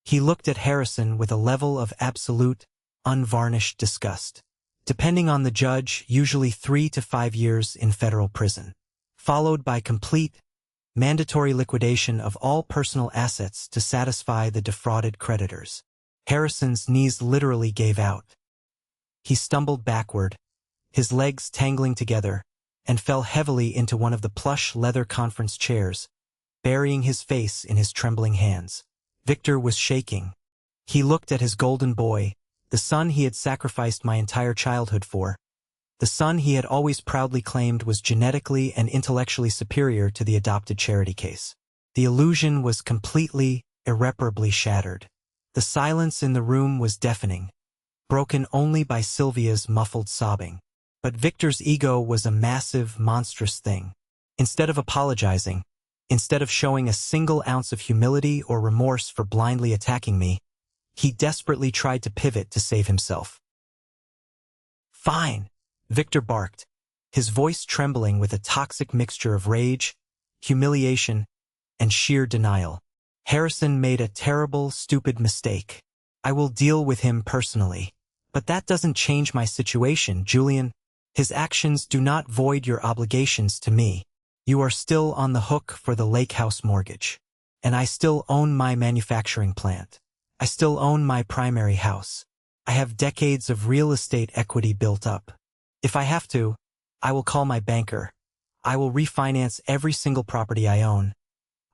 He looked at Harrison with a level of absolute, unvarnished disgust. Depending on the judge, usually 3 to 5 years in federal prison, followed by complete, mandatory liquidation of all personal assets to satisfy the defrauded creditors. Harrison's knees literally gave out. He stumbled backward, his legs tangling together, and fell heavily into one of the plush leather conference chairs, burying his face in his trembling hands. Victor was shaking. He looked at his golden boy, the son he had sacrificed my entire childhood for, the son he had always proudly claimed was genetically and intellectually superior to the adopted charity case. The illusion was completely, irreparably shattered. The silence in the room was deafening, broken only by Sylvia's muffled sobbing. But Victor's ego was a massive, monstrous thing. Instead of apologizing, instead of showing a single ounce of humility or remorse for blindly attacking me, he desperately tried to pivot to save himself. Fine, Victor barked, his voice trembling with a toxic mixture of rage, humiliation, and sheer denial. Harrison made a terrible, stupid mistake. I will deal with him personally. But that doesn't change my situation, Julian. His actions do not void your obligations to me. You are still on the hook for the lake house mortgage. And I still own my manufacturing plant. I still own my primary house. I have decades of real estate equity built up. If I have to, I will call my banker. I will refinance every single property I own.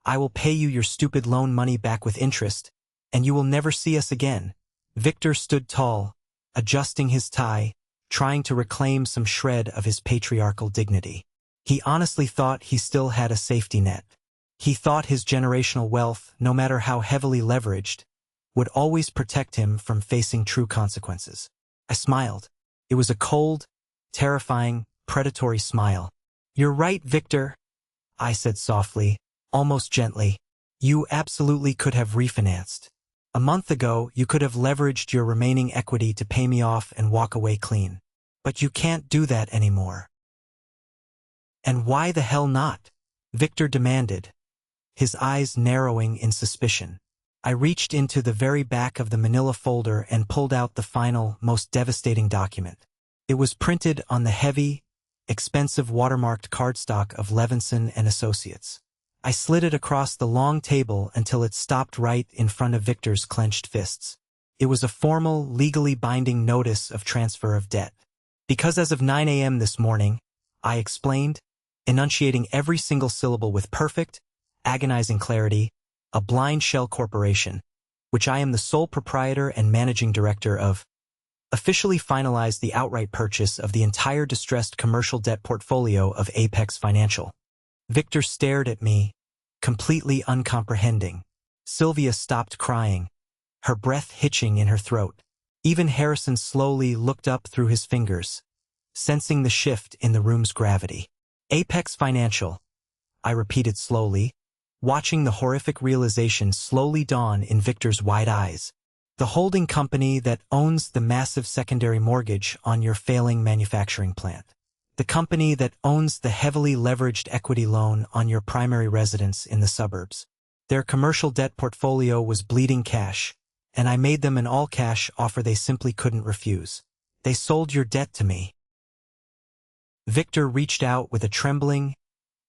I will pay you your stupid loan money back with interest, and you will never see us again. Victor stood tall, adjusting his tie, trying to reclaim some shred of his patriarchal dignity. He honestly thought he still had a safety net. He thought his generational wealth, no matter how heavily leveraged, would always protect him from facing true consequences. I smiled. It was a cold, terrifying, predatory smile. "You're right, Victor," I said softly, almost gently. "You absolutely could have refinanced. A month ago, you could have leveraged your remaining equity to pay me off and walk away clean. But you can't do that anymore." "And why the hell not?" Victor demanded, his eyes narrowing in suspicion. I reached into the very back of the manila folder and pulled out the final, most devastating document. It was printed on the heavy, expensive watermarked cardstock of Levinson and Associates. I slid it across the long table until it stopped right in front of Victor's clenched fists. It was a formal, legally binding notice of transfer of debt. "Because as of 9 a.m. this morning," I explained, enunciating every single syllable with perfect, agonizing clarity, "a blind shell corporation, which I am the sole proprietor and managing director of, officially finalized the outright purchase of the entire distressed commercial debt portfolio of Apex Financial." Victor stared at me, completely uncomprehending. Sylvia stopped crying, her breath hitching in her throat. Even Harrison slowly looked up through his fingers, sensing the shift in the room's gravity. "Apex Financial," I repeated slowly, watching the horrific realization slowly dawn in Victor's wide eyes. "The holding company that owns the massive secondary mortgage on your failing manufacturing plant. The company that owns the heavily leveraged equity loan on your primary residence in the suburbs. Their commercial debt portfolio was bleeding cash, and I made them an all-cash offer they simply couldn't refuse. They sold your debt to me." Victor reached out with a trembling,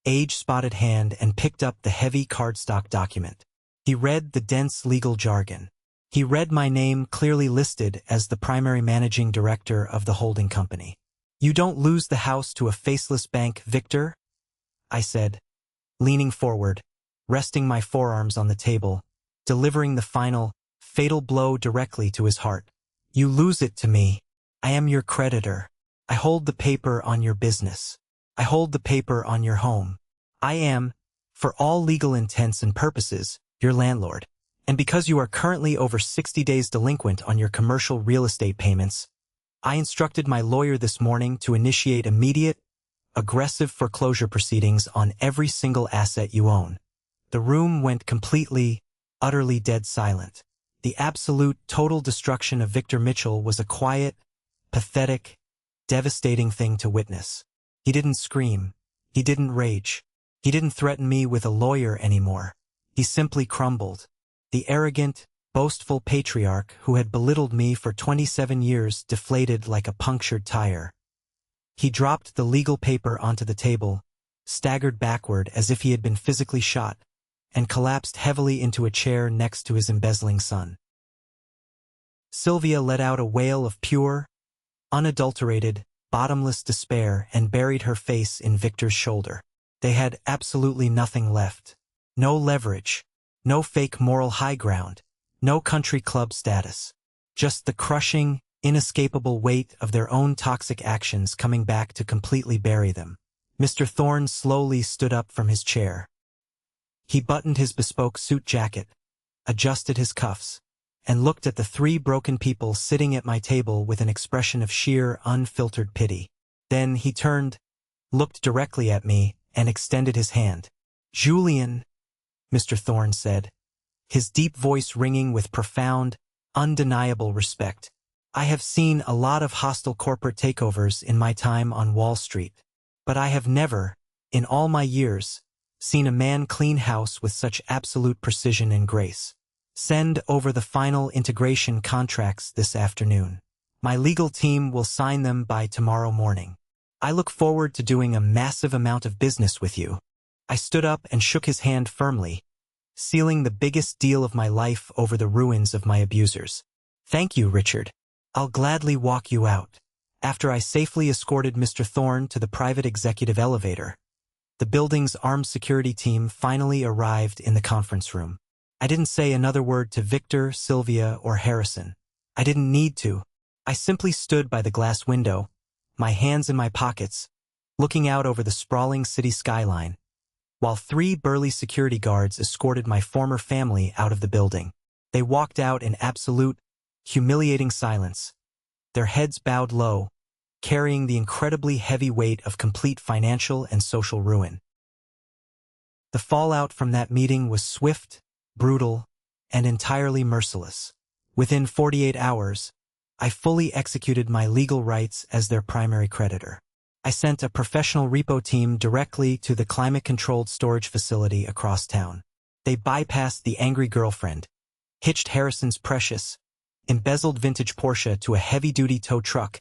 age-spotted hand and picked up the heavy cardstock document. He read the dense legal jargon. He read my name clearly listed as the primary managing director of the holding company. "You don't lose the house to a faceless bank, Victor," I said, leaning forward, resting my forearms on the table, delivering the final, fatal blow directly to his heart. "You lose it to me. I am your creditor. I hold the paper on your business. I hold the paper on your home. I am, for all legal intents and purposes, your landlord. And because you are currently over 60 days delinquent on your commercial real estate payments, I instructed my lawyer this morning to initiate immediate, aggressive foreclosure proceedings on every single asset you own." The room went completely, utterly dead silent. The absolute, total destruction of Victor Mitchell was a quiet, pathetic, devastating thing to witness. He didn't scream. He didn't rage. He didn't threaten me with a lawyer anymore. He simply crumbled. The arrogant, boastful patriarch who had belittled me for 27 years deflated like a punctured tire. He dropped the legal paper onto the table, staggered backward as if he had been physically shot, and collapsed heavily into a chair next to his embezzling son. Sylvia let out a wail of pure, unadulterated, bottomless despair and buried her face in Victor's shoulder. They had absolutely nothing left. No leverage, no fake moral high ground, no country club status. Just the crushing, inescapable weight of their own toxic actions coming back to completely bury them. Mr. Thorne slowly stood up from his chair. He buttoned his bespoke suit jacket, adjusted his cuffs, and looked at the three broken people sitting at my table with an expression of sheer, unfiltered pity. Then he turned, looked directly at me, and extended his hand. "Julian," Mr. Thorne said, his deep voice ringing with profound, undeniable respect. "I have seen a lot of hostile corporate takeovers in my time on Wall Street, but I have never, in all my years, seen a man clean house with such absolute precision and grace. Send over the final integration contracts this afternoon. My legal team will sign them by tomorrow morning. I look forward to doing a massive amount of business with you." I stood up and shook his hand firmly, sealing the biggest deal of my life over the ruins of my abusers. "Thank you, Richard. I'll gladly walk you out." After I safely escorted Mr. Thorne to the private executive elevator, the building's armed security team finally arrived in the conference room. I didn't say another word to Victor, Sylvia, or Harrison. I didn't need to. I simply stood by the glass window, my hands in my pockets, looking out over the sprawling city skyline, while three burly security guards escorted my former family out of the building. They walked out in absolute, humiliating silence, their heads bowed low, carrying the incredibly heavy weight of complete financial and social ruin. The fallout from that meeting was swift, brutal, and entirely merciless. Within 48 hours, I fully executed my legal rights as their primary creditor. I sent a professional repo team directly to the climate-controlled storage facility across town. They bypassed the angry girlfriend, hitched Harrison's precious, embezzled vintage Porsche to a heavy-duty tow truck,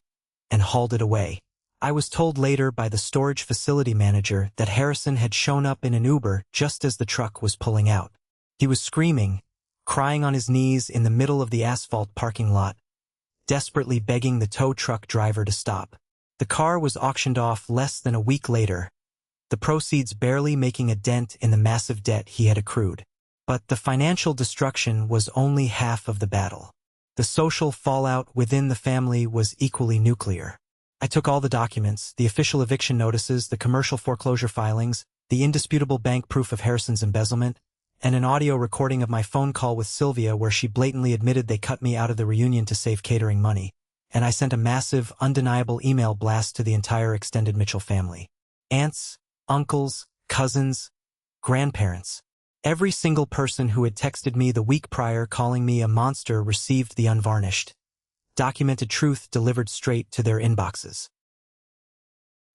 and hauled it away. I was told later by the storage facility manager that Harrison had shown up in an Uber just as the truck was pulling out. He was screaming, crying on his knees in the middle of the asphalt parking lot, desperately begging the tow truck driver to stop. The car was auctioned off less than a week later, the proceeds barely making a dent in the massive debt he had accrued. But the financial destruction was only half of the battle. The social fallout within the family was equally nuclear. I took all the documents, the official eviction notices, the commercial foreclosure filings, the indisputable bank proof of Harrison's embezzlement, and an audio recording of my phone call with Sylvia where she blatantly admitted they cut me out of the reunion to save catering money, and I sent a massive, undeniable email blast to the entire extended Mitchell family. Aunts, uncles, cousins, grandparents. Every single person who had texted me the week prior calling me a monster received the unvarnished, documented truth delivered straight to their inboxes.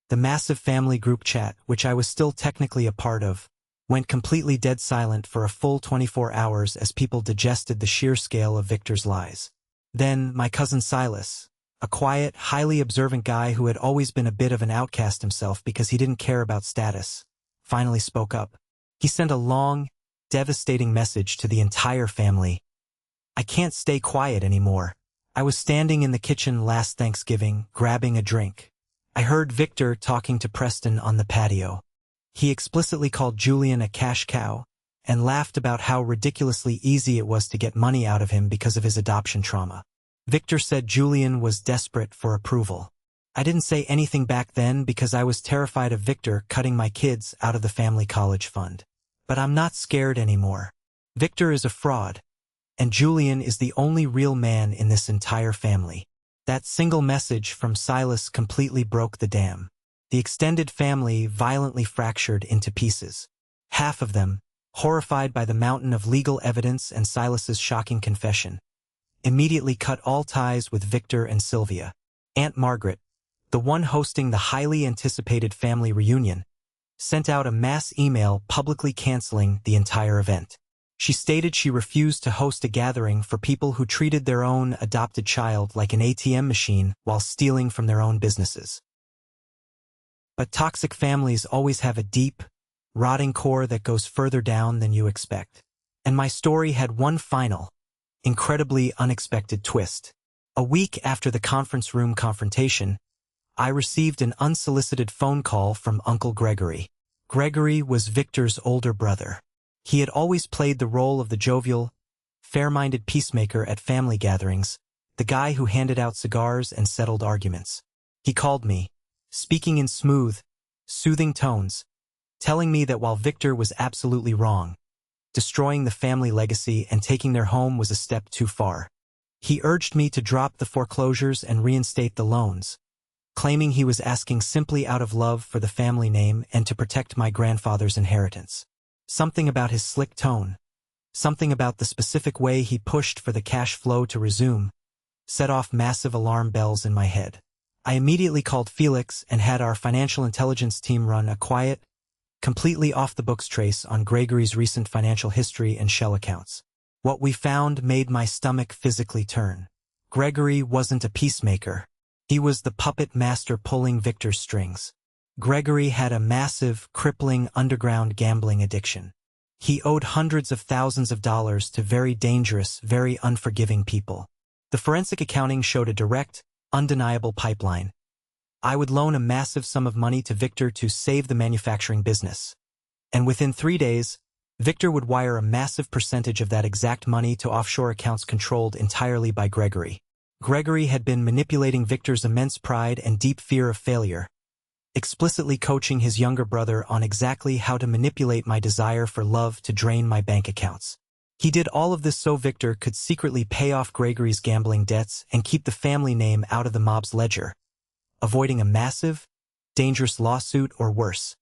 The massive family group chat, which I was still technically a part of, went completely dead silent for a full 24 hours as people digested the sheer scale of Victor's lies. Then my cousin Silas, a quiet, highly observant guy who had always been a bit of an outcast himself because he didn't care about status, finally spoke up. He sent a long, devastating message to the entire family. I can't stay quiet anymore. I was standing in the kitchen last Thanksgiving, grabbing a drink. I heard Victor talking to Preston on the patio. He explicitly called Julian a cash cow and laughed about how ridiculously easy it was to get money out of him because of his adoption trauma. Victor said Julian was desperate for approval. I didn't say anything back then because I was terrified of Victor cutting my kids out of the family college fund. But I'm not scared anymore. Victor is a fraud, and Julian is the only real man in this entire family. That single message from Silas completely broke the dam. The extended family violently fractured into pieces. Half of them, horrified by the mountain of legal evidence and Silas's shocking confession, immediately cut all ties with Victor and Sylvia. Aunt Margaret, the one hosting the highly anticipated family reunion, sent out a mass email publicly canceling the entire event. She stated she refused to host a gathering for people who treated their own adopted child like an ATM machine while stealing from their own businesses. But toxic families always have a deep, rotting core that goes further down than you expect. And my story had one final, incredibly unexpected twist. A week after the conference room confrontation, I received an unsolicited phone call from Uncle Gregory. Gregory was Victor's older brother. He had always played the role of the jovial, fair-minded peacemaker at family gatherings, the guy who handed out cigars and settled arguments. He called me, speaking in smooth, soothing tones, telling me that while Victor was absolutely wrong, destroying the family legacy and taking their home was a step too far. He urged me to drop the foreclosures and reinstate the loans, claiming he was asking simply out of love for the family name and to protect my grandfather's inheritance. Something about his slick tone, something about the specific way he pushed for the cash flow to resume, set off massive alarm bells in my head. I immediately called Felix and had our financial intelligence team run a quiet, completely off-the-books trace on Gregory's recent financial history and shell accounts. What we found made my stomach physically turn. Gregory wasn't a peacemaker. He was the puppet master pulling Victor's strings. Gregory had a massive, crippling underground gambling addiction. He owed hundreds of thousands of dollars to very dangerous, very unforgiving people. The forensic accounting showed a direct, undeniable pipeline. I would loan a massive sum of money to Victor to save the manufacturing business. And within 3 days, Victor would wire a massive percentage of that exact money to offshore accounts controlled entirely by Gregory. Gregory had been manipulating Victor's immense pride and deep fear of failure, explicitly coaching his younger brother on exactly how to manipulate my desire for love to drain my bank accounts. He did all of this so Victor could secretly pay off Gregory's gambling debts and keep the family name out of the mob's ledger, avoiding a massive, dangerous lawsuit or worse.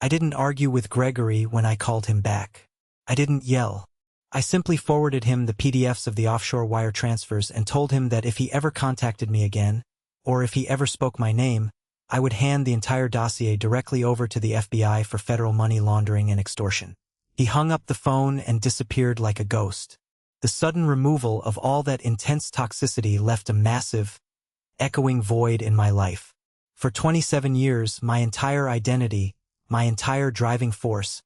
I didn't argue with Gregory when I called him back. I didn't yell. I simply forwarded him the PDFs of the offshore wire transfers and told him that if he ever contacted me again, or if he ever spoke my name, I would hand the entire dossier directly over to the FBI for federal money laundering and extortion. He hung up the phone and disappeared like a ghost. The sudden removal of all that intense toxicity left a massive, echoing void in my life. For 27 years, my entire identity, my entire driving force,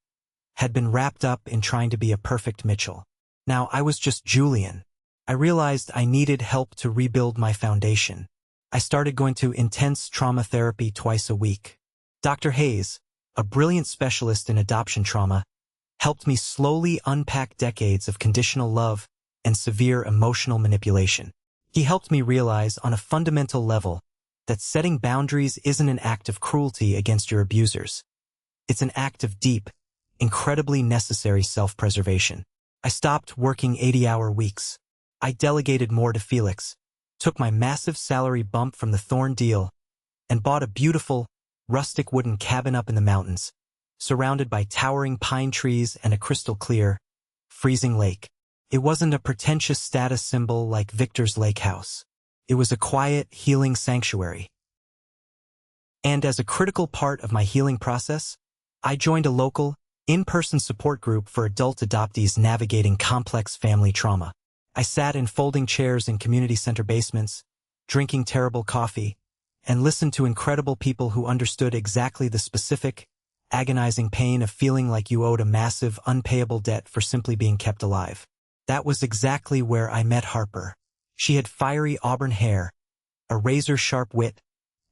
had been wrapped up in trying to be a perfect Mitchell. Now I was just Julian. I realized I needed help to rebuild my foundation. I started going to intense trauma therapy twice a week. Dr. Hayes, a brilliant specialist in adoption trauma, helped me slowly unpack decades of conditional love and severe emotional manipulation. He helped me realize on a fundamental level that setting boundaries isn't an act of cruelty against your abusers. It's an act of deep, incredibly necessary self-preservation. I stopped working 80-hour weeks. I delegated more to Felix, took my massive salary bump from the Thorn deal, and bought a beautiful, rustic wooden cabin up in the mountains, surrounded by towering pine trees and a crystal-clear, freezing lake. It wasn't a pretentious status symbol like Victor's lake house. It was a quiet, healing sanctuary. And as a critical part of my healing process, I joined a local, in-person support group for adult adoptees navigating complex family trauma. I sat in folding chairs in community center basements, drinking terrible coffee, and listened to incredible people who understood exactly the specific, agonizing pain of feeling like you owed a massive, unpayable debt for simply being kept alive. That was exactly where I met Harper. She had fiery auburn hair, a razor-sharp wit,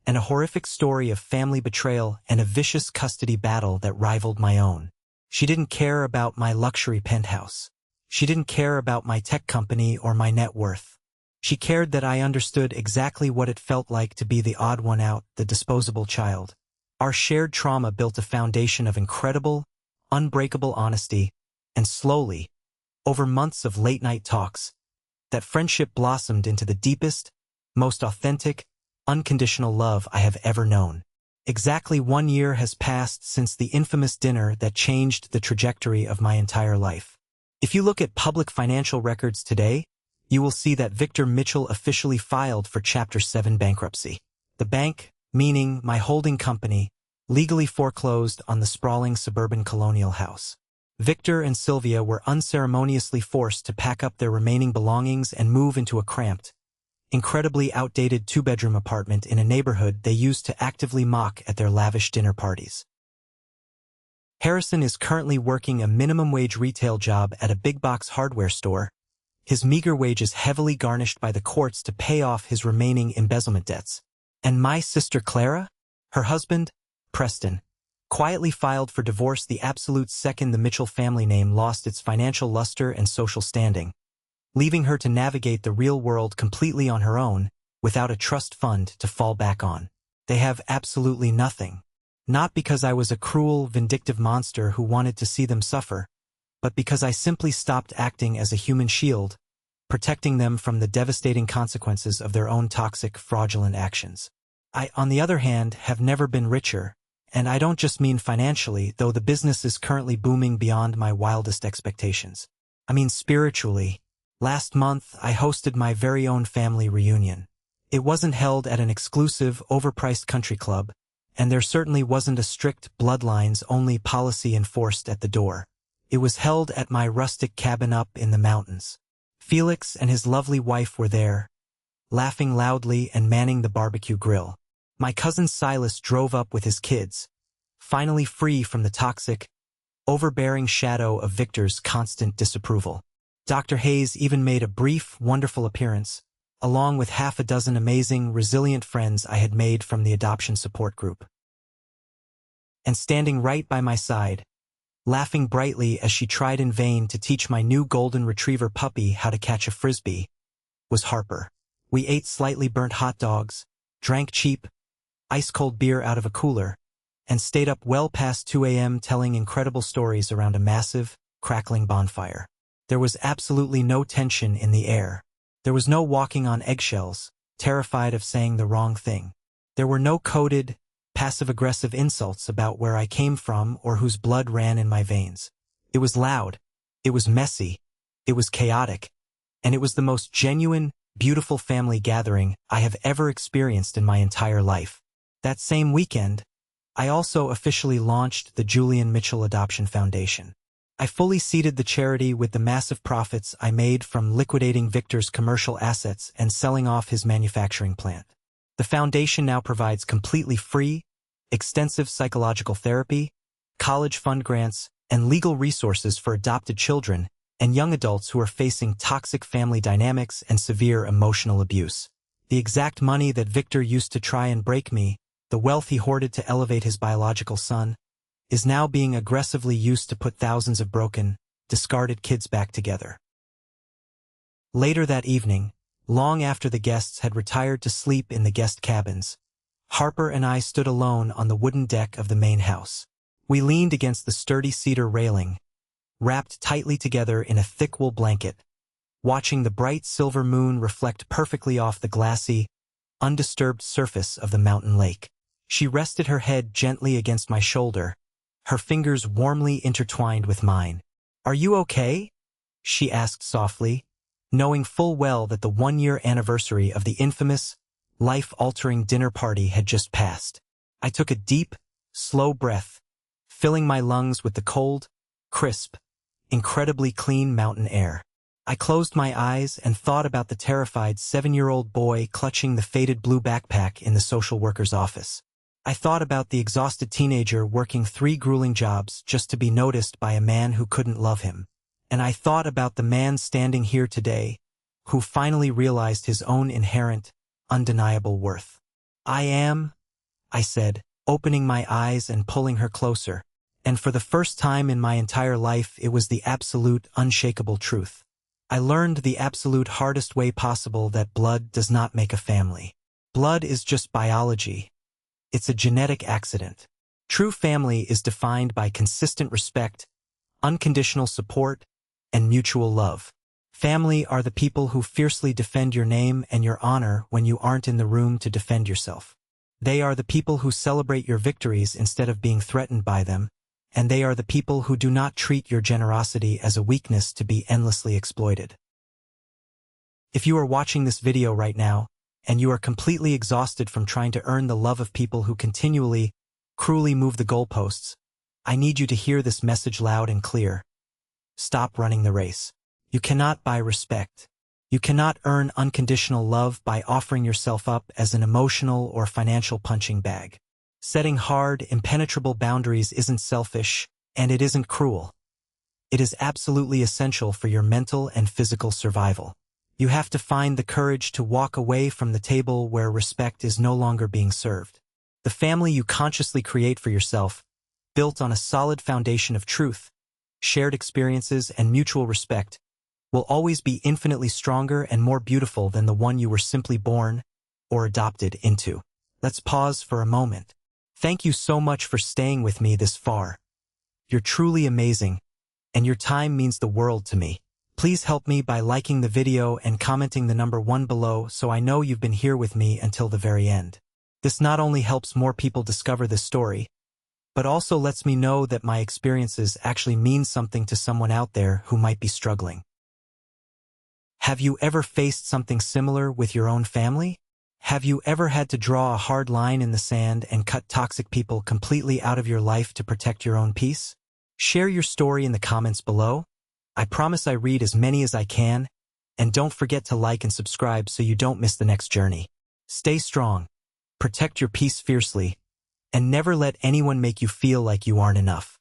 and a horrific story of family betrayal and a vicious custody battle that rivaled my own. She didn't care about my luxury penthouse. She didn't care about my tech company or my net worth. She cared that I understood exactly what it felt like to be the odd one out, the disposable child. Our shared trauma built a foundation of incredible, unbreakable honesty, and slowly, over months of late-night talks, that friendship blossomed into the deepest, most authentic, unconditional love I have ever known. Exactly 1 year has passed since the infamous dinner that changed the trajectory of my entire life. If you look at public financial records today, you will see that Victor Mitchell officially filed for Chapter 7 bankruptcy. The bank, meaning my holding company, legally foreclosed on the sprawling suburban colonial house. Victor and Sylvia were unceremoniously forced to pack up their remaining belongings and move into a cramped, incredibly outdated 2-bedroom apartment in a neighborhood they used to actively mock at their lavish dinner parties. Harrison is currently working a minimum-wage retail job at a big-box hardware store, his meager wages heavily garnished by the courts to pay off his remaining embezzlement debts. And my sister Clara, her husband, Preston, quietly filed for divorce the absolute second the Mitchell family name lost its financial luster and social standing, leaving her to navigate the real world completely on her own, without a trust fund to fall back on. They have absolutely nothing. Not because I was a cruel, vindictive monster who wanted to see them suffer, but because I simply stopped acting as a human shield, protecting them from the devastating consequences of their own toxic, fraudulent actions. I, on the other hand, have never been richer, and I don't just mean financially, though the business is currently booming beyond my wildest expectations. I mean spiritually. Last month, I hosted my very own family reunion. It wasn't held at an exclusive, overpriced country club, and there certainly wasn't a strict bloodlines-only policy enforced at the door. It was held at my rustic cabin up in the mountains. Felix and his lovely wife were there, laughing loudly and manning the barbecue grill. My cousin Silas drove up with his kids, finally free from the toxic, overbearing shadow of Victor's constant disapproval. Dr. Hayes even made a brief, wonderful appearance, along with half a dozen amazing, resilient friends I had made from the adoption support group. And standing right by my side, laughing brightly as she tried in vain to teach my new golden retriever puppy how to catch a frisbee, was Harper. We ate slightly burnt hot dogs, drank cheap, ice-cold beer out of a cooler, and stayed up well past 2 a.m. telling incredible stories around a massive, crackling bonfire. There was absolutely no tension in the air. There was no walking on eggshells, terrified of saying the wrong thing. There were no coded, passive-aggressive insults about where I came from or whose blood ran in my veins. It was loud, it was messy, it was chaotic, and it was the most genuine, beautiful family gathering I have ever experienced in my entire life. That same weekend, I also officially launched the Julian Mitchell Adoption Foundation. I fully seeded the charity with the massive profits I made from liquidating Victor's commercial assets and selling off his manufacturing plant. The foundation now provides completely free, extensive psychological therapy, college fund grants, and legal resources for adopted children and young adults who are facing toxic family dynamics and severe emotional abuse. The exact money that Victor used to try and break me, the wealth he hoarded to elevate his biological son, is now being aggressively used to put thousands of broken, discarded kids back together. Later that evening, long after the guests had retired to sleep in the guest cabins, Harper and I stood alone on the wooden deck of the main house. We leaned against the sturdy cedar railing, wrapped tightly together in a thick wool blanket, watching the bright silver moon reflect perfectly off the glassy, undisturbed surface of the mountain lake. She rested her head gently against my shoulder, her fingers warmly intertwined with mine. "Are you okay?" she asked softly, knowing full well that the 1-year anniversary of the infamous, life-altering dinner party had just passed. I took a deep, slow breath, filling my lungs with the cold, crisp, incredibly clean mountain air. I closed my eyes and thought about the terrified 7-year-old boy clutching the faded blue backpack in the social worker's office. I thought about the exhausted teenager working 3 grueling jobs just to be noticed by a man who couldn't love him. And I thought about the man standing here today, who finally realized his own inherent, undeniable worth. I said, opening my eyes and pulling her closer. And for the first time in my entire life, it was the absolute, unshakable truth. I learned the absolute hardest way possible that blood does not make a family. Blood is just biology. It's a genetic accident. True family is defined by consistent respect, unconditional support, and mutual love. Family are the people who fiercely defend your name and your honor when you aren't in the room to defend yourself. They are the people who celebrate your victories instead of being threatened by them, and they are the people who do not treat your generosity as a weakness to be endlessly exploited. If you are watching this video right now, and you are completely exhausted from trying to earn the love of people who continually, cruelly move the goalposts, I need you to hear this message loud and clear. Stop running the race. You cannot buy respect. You cannot earn unconditional love by offering yourself up as an emotional or financial punching bag. Setting hard, impenetrable boundaries isn't selfish, and it isn't cruel. It is absolutely essential for your mental and physical survival. You have to find the courage to walk away from the table where respect is no longer being served. The family you consciously create for yourself, built on a solid foundation of truth, shared experiences, and mutual respect, will always be infinitely stronger and more beautiful than the one you were simply born or adopted into. Let's pause for a moment. Thank you so much for staying with me this far. You're truly amazing, and your time means the world to me. Please help me by liking the video and commenting the number 1 below so I know you've been here with me until the very end. This not only helps more people discover this story, but also lets me know that my experiences actually mean something to someone out there who might be struggling. Have you ever faced something similar with your own family? Have you ever had to draw a hard line in the sand and cut toxic people completely out of your life to protect your own peace? Share your story in the comments below. I promise I read as many as I can, and don't forget to like and subscribe so you don't miss the next journey. Stay strong, protect your peace fiercely, and never let anyone make you feel like you aren't enough.